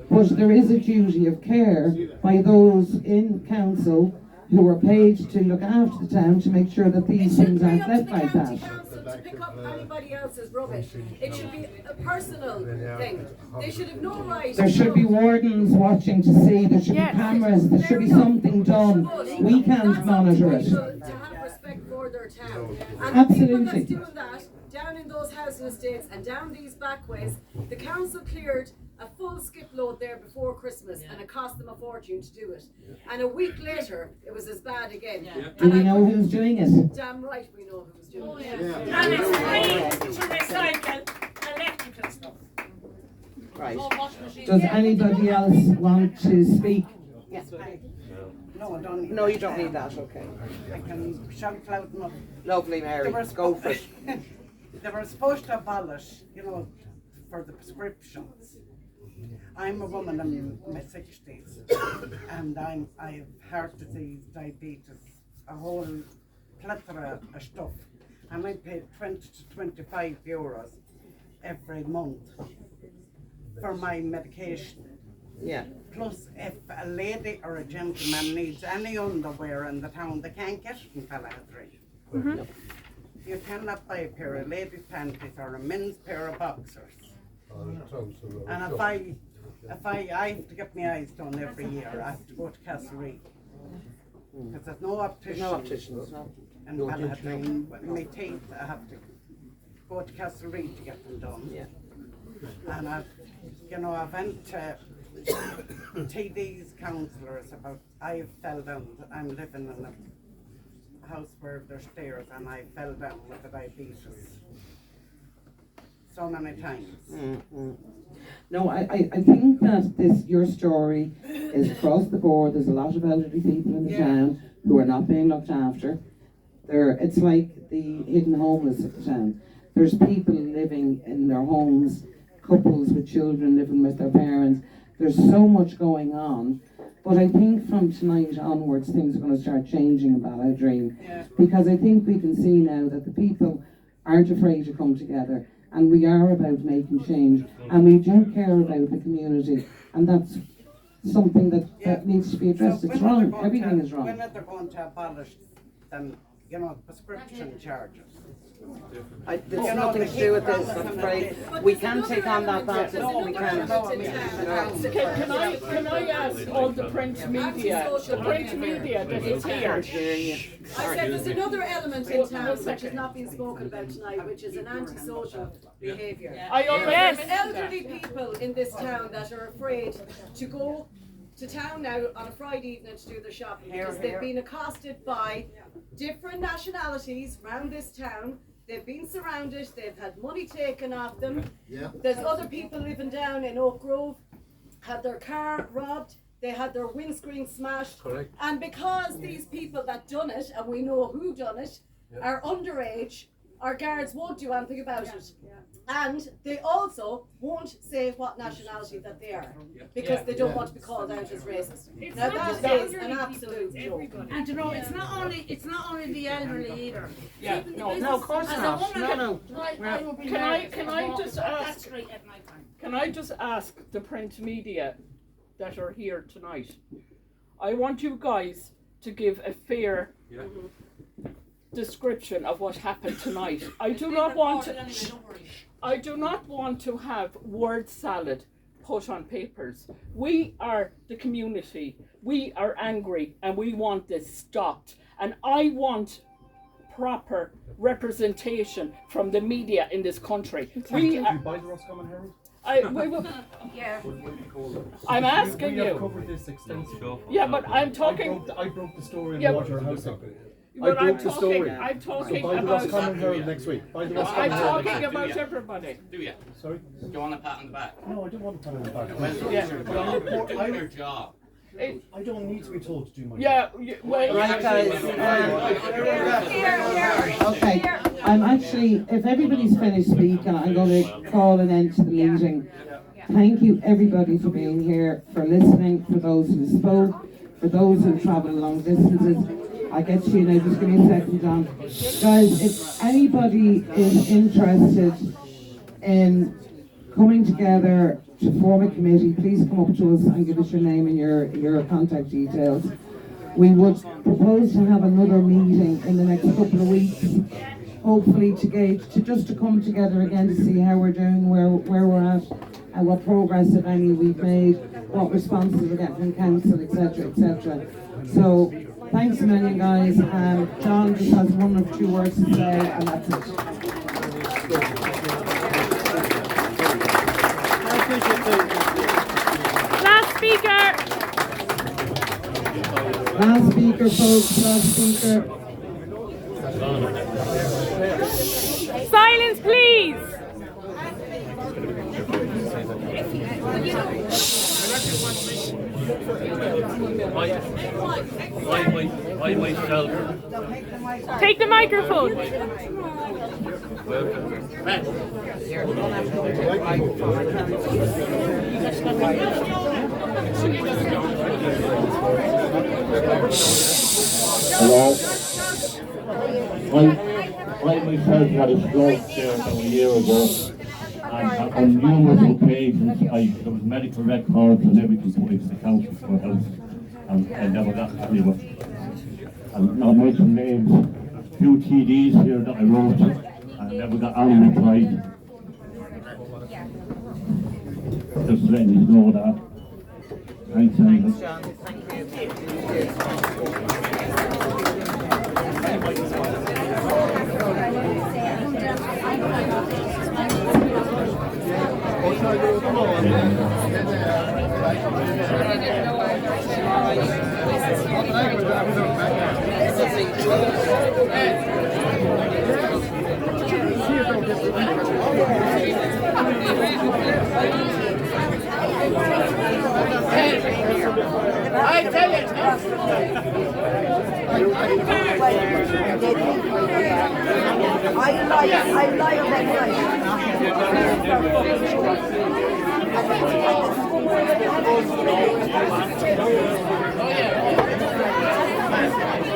But there is a duty of care by those in council who are paid to look after the town to make sure that these things aren't left like that. To pick up anybody else's rubbish. It should be a personal thing. They should have no right. There should be wardens watching to see, there should be cameras, there should be something done. We can't monitor it. To have respect for their town. And Absolutely. the people that's doing that, down in those housing estates and down these back ways, the council cleared a full skip load there before Christmas and it cost them a fortune to do it. And a week later, it was as bad again. Do we know who's doing it? Damn right we know who's doing it. And it's free to recycle electrical stuff. Right. Does anybody else want to speak? Yes. No, I don't need No, you don't need that, okay. I can shout loud enough. Lovely, Mary. Go for it. They were supposed to abolish, for the prescriptions. I'm a woman in my 60s and I've heart disease, diabetes, a whole plethora of stuff, and I pay 20 to 25 euros every month for my medication. Yeah. Plus, if a lady or a gentleman needs any underwear in the town, they can't get it in Ballaghaderreen. You cannot buy a pair of ladies' panties or a men's pair of boxers. And if I have to get my eyes done every year, I have to go to Castlereagh. Because there's no opticians. In Ballaghaderreen. My teeth, I have to go to Castlereagh to get them done. Yeah. And I went to TD's councillors about, I fell down, I'm living in a house where there's stairs and I fell down with the diabetes so many times. No, I think that your story is across the board. There's a lot of elderly people in the town who are not being looked after. It's like the hidden homeless of the town. There's people living in their homes, couples with children living with their parents. There's so much going on. But I think from tonight onwards, things are going to start changing in Ballaghaderreen. Because I think we can see now that the people aren't afraid to come together. And we are about making change. And we do care about the community. And that's something that needs to be addressed. It's wrong. Everything is wrong. When are they going to abolish them, prescription charges? There's nothing to do with this, I'm afraid. We can't take on that battle. We can't. Can I ask all the print media that is here? I said there's another element in town which is not being spoken about tonight, which is an antisocial behaviour. Yes. Elderly people in this town that are afraid to go to town now on a Friday evening to do their shopping because they've been accosted by different nationalities around this town. They've been surrounded, they've had money taken off them. There's other people living down in Oak Grove, had their car robbed, they had their windscreen smashed. Correct. And because these people that done it, and we know who done it, are underage, our guards won't do anything about it. And they also won't say what nationality that they are, because they don't want to be called out as racist. Now that is an absolute joke. And it's not only the elderly either. Yeah, No, of course not. Can I just ask the print media that are here tonight? I want you guys to give a fair description of what happened tonight. I do not want to have word salad put on papers. We are the community. We are angry and we want this stopped. And I want proper representation from the media in this country. Do you buy the Roscommon Herald? I'm asking we have you. covered this extensively. Yeah, but I'm talking. I broke the story in Yeah, Waterhouse. But I broke the story. I'm talking So buy the about. Roscommon Herald next week. Buy the Roscommon I'm Herald talking next week. about everybody. Do you? Sorry? Do you want a pat on the back? No, I don't want a pat on the back. Well, Yeah. your job. You're doing your job. I don't need to be told to do my Yeah, job. well, Right, guys. Okay, I'm actually, if everybody's finished speaking, I'm going to call an end to the meeting. Thank you, everybody, for being here, for listening, for those who spoke, for those who travelled long distances. I get to you now, just give me a second, John. Guys, if anybody is interested in coming together to form a committee, please come up to us and give us your name and your contact details. We would propose to have another meeting in the next couple of weeks, hopefully to come together again to see how we're doing, where we're at, and what progress, if any, we've made, what responses we're getting from council, etc., etc. So, thanks a million, guys. John just has one or two words to say, and that's it. Last speaker. Last speaker, folks. Last speaker. Silence, please. I myself. Take the microphone. Hello. I myself had a stroke there about a year ago, and on numerous occasions there was medical records and everything put into the council for help, and I never got anywhere. And not mention names, a few TDs here that I wrote, and I never got any reply. Just letting you know that. Thanks, Thanks, John. Thank you. I tell you, I lie on that night.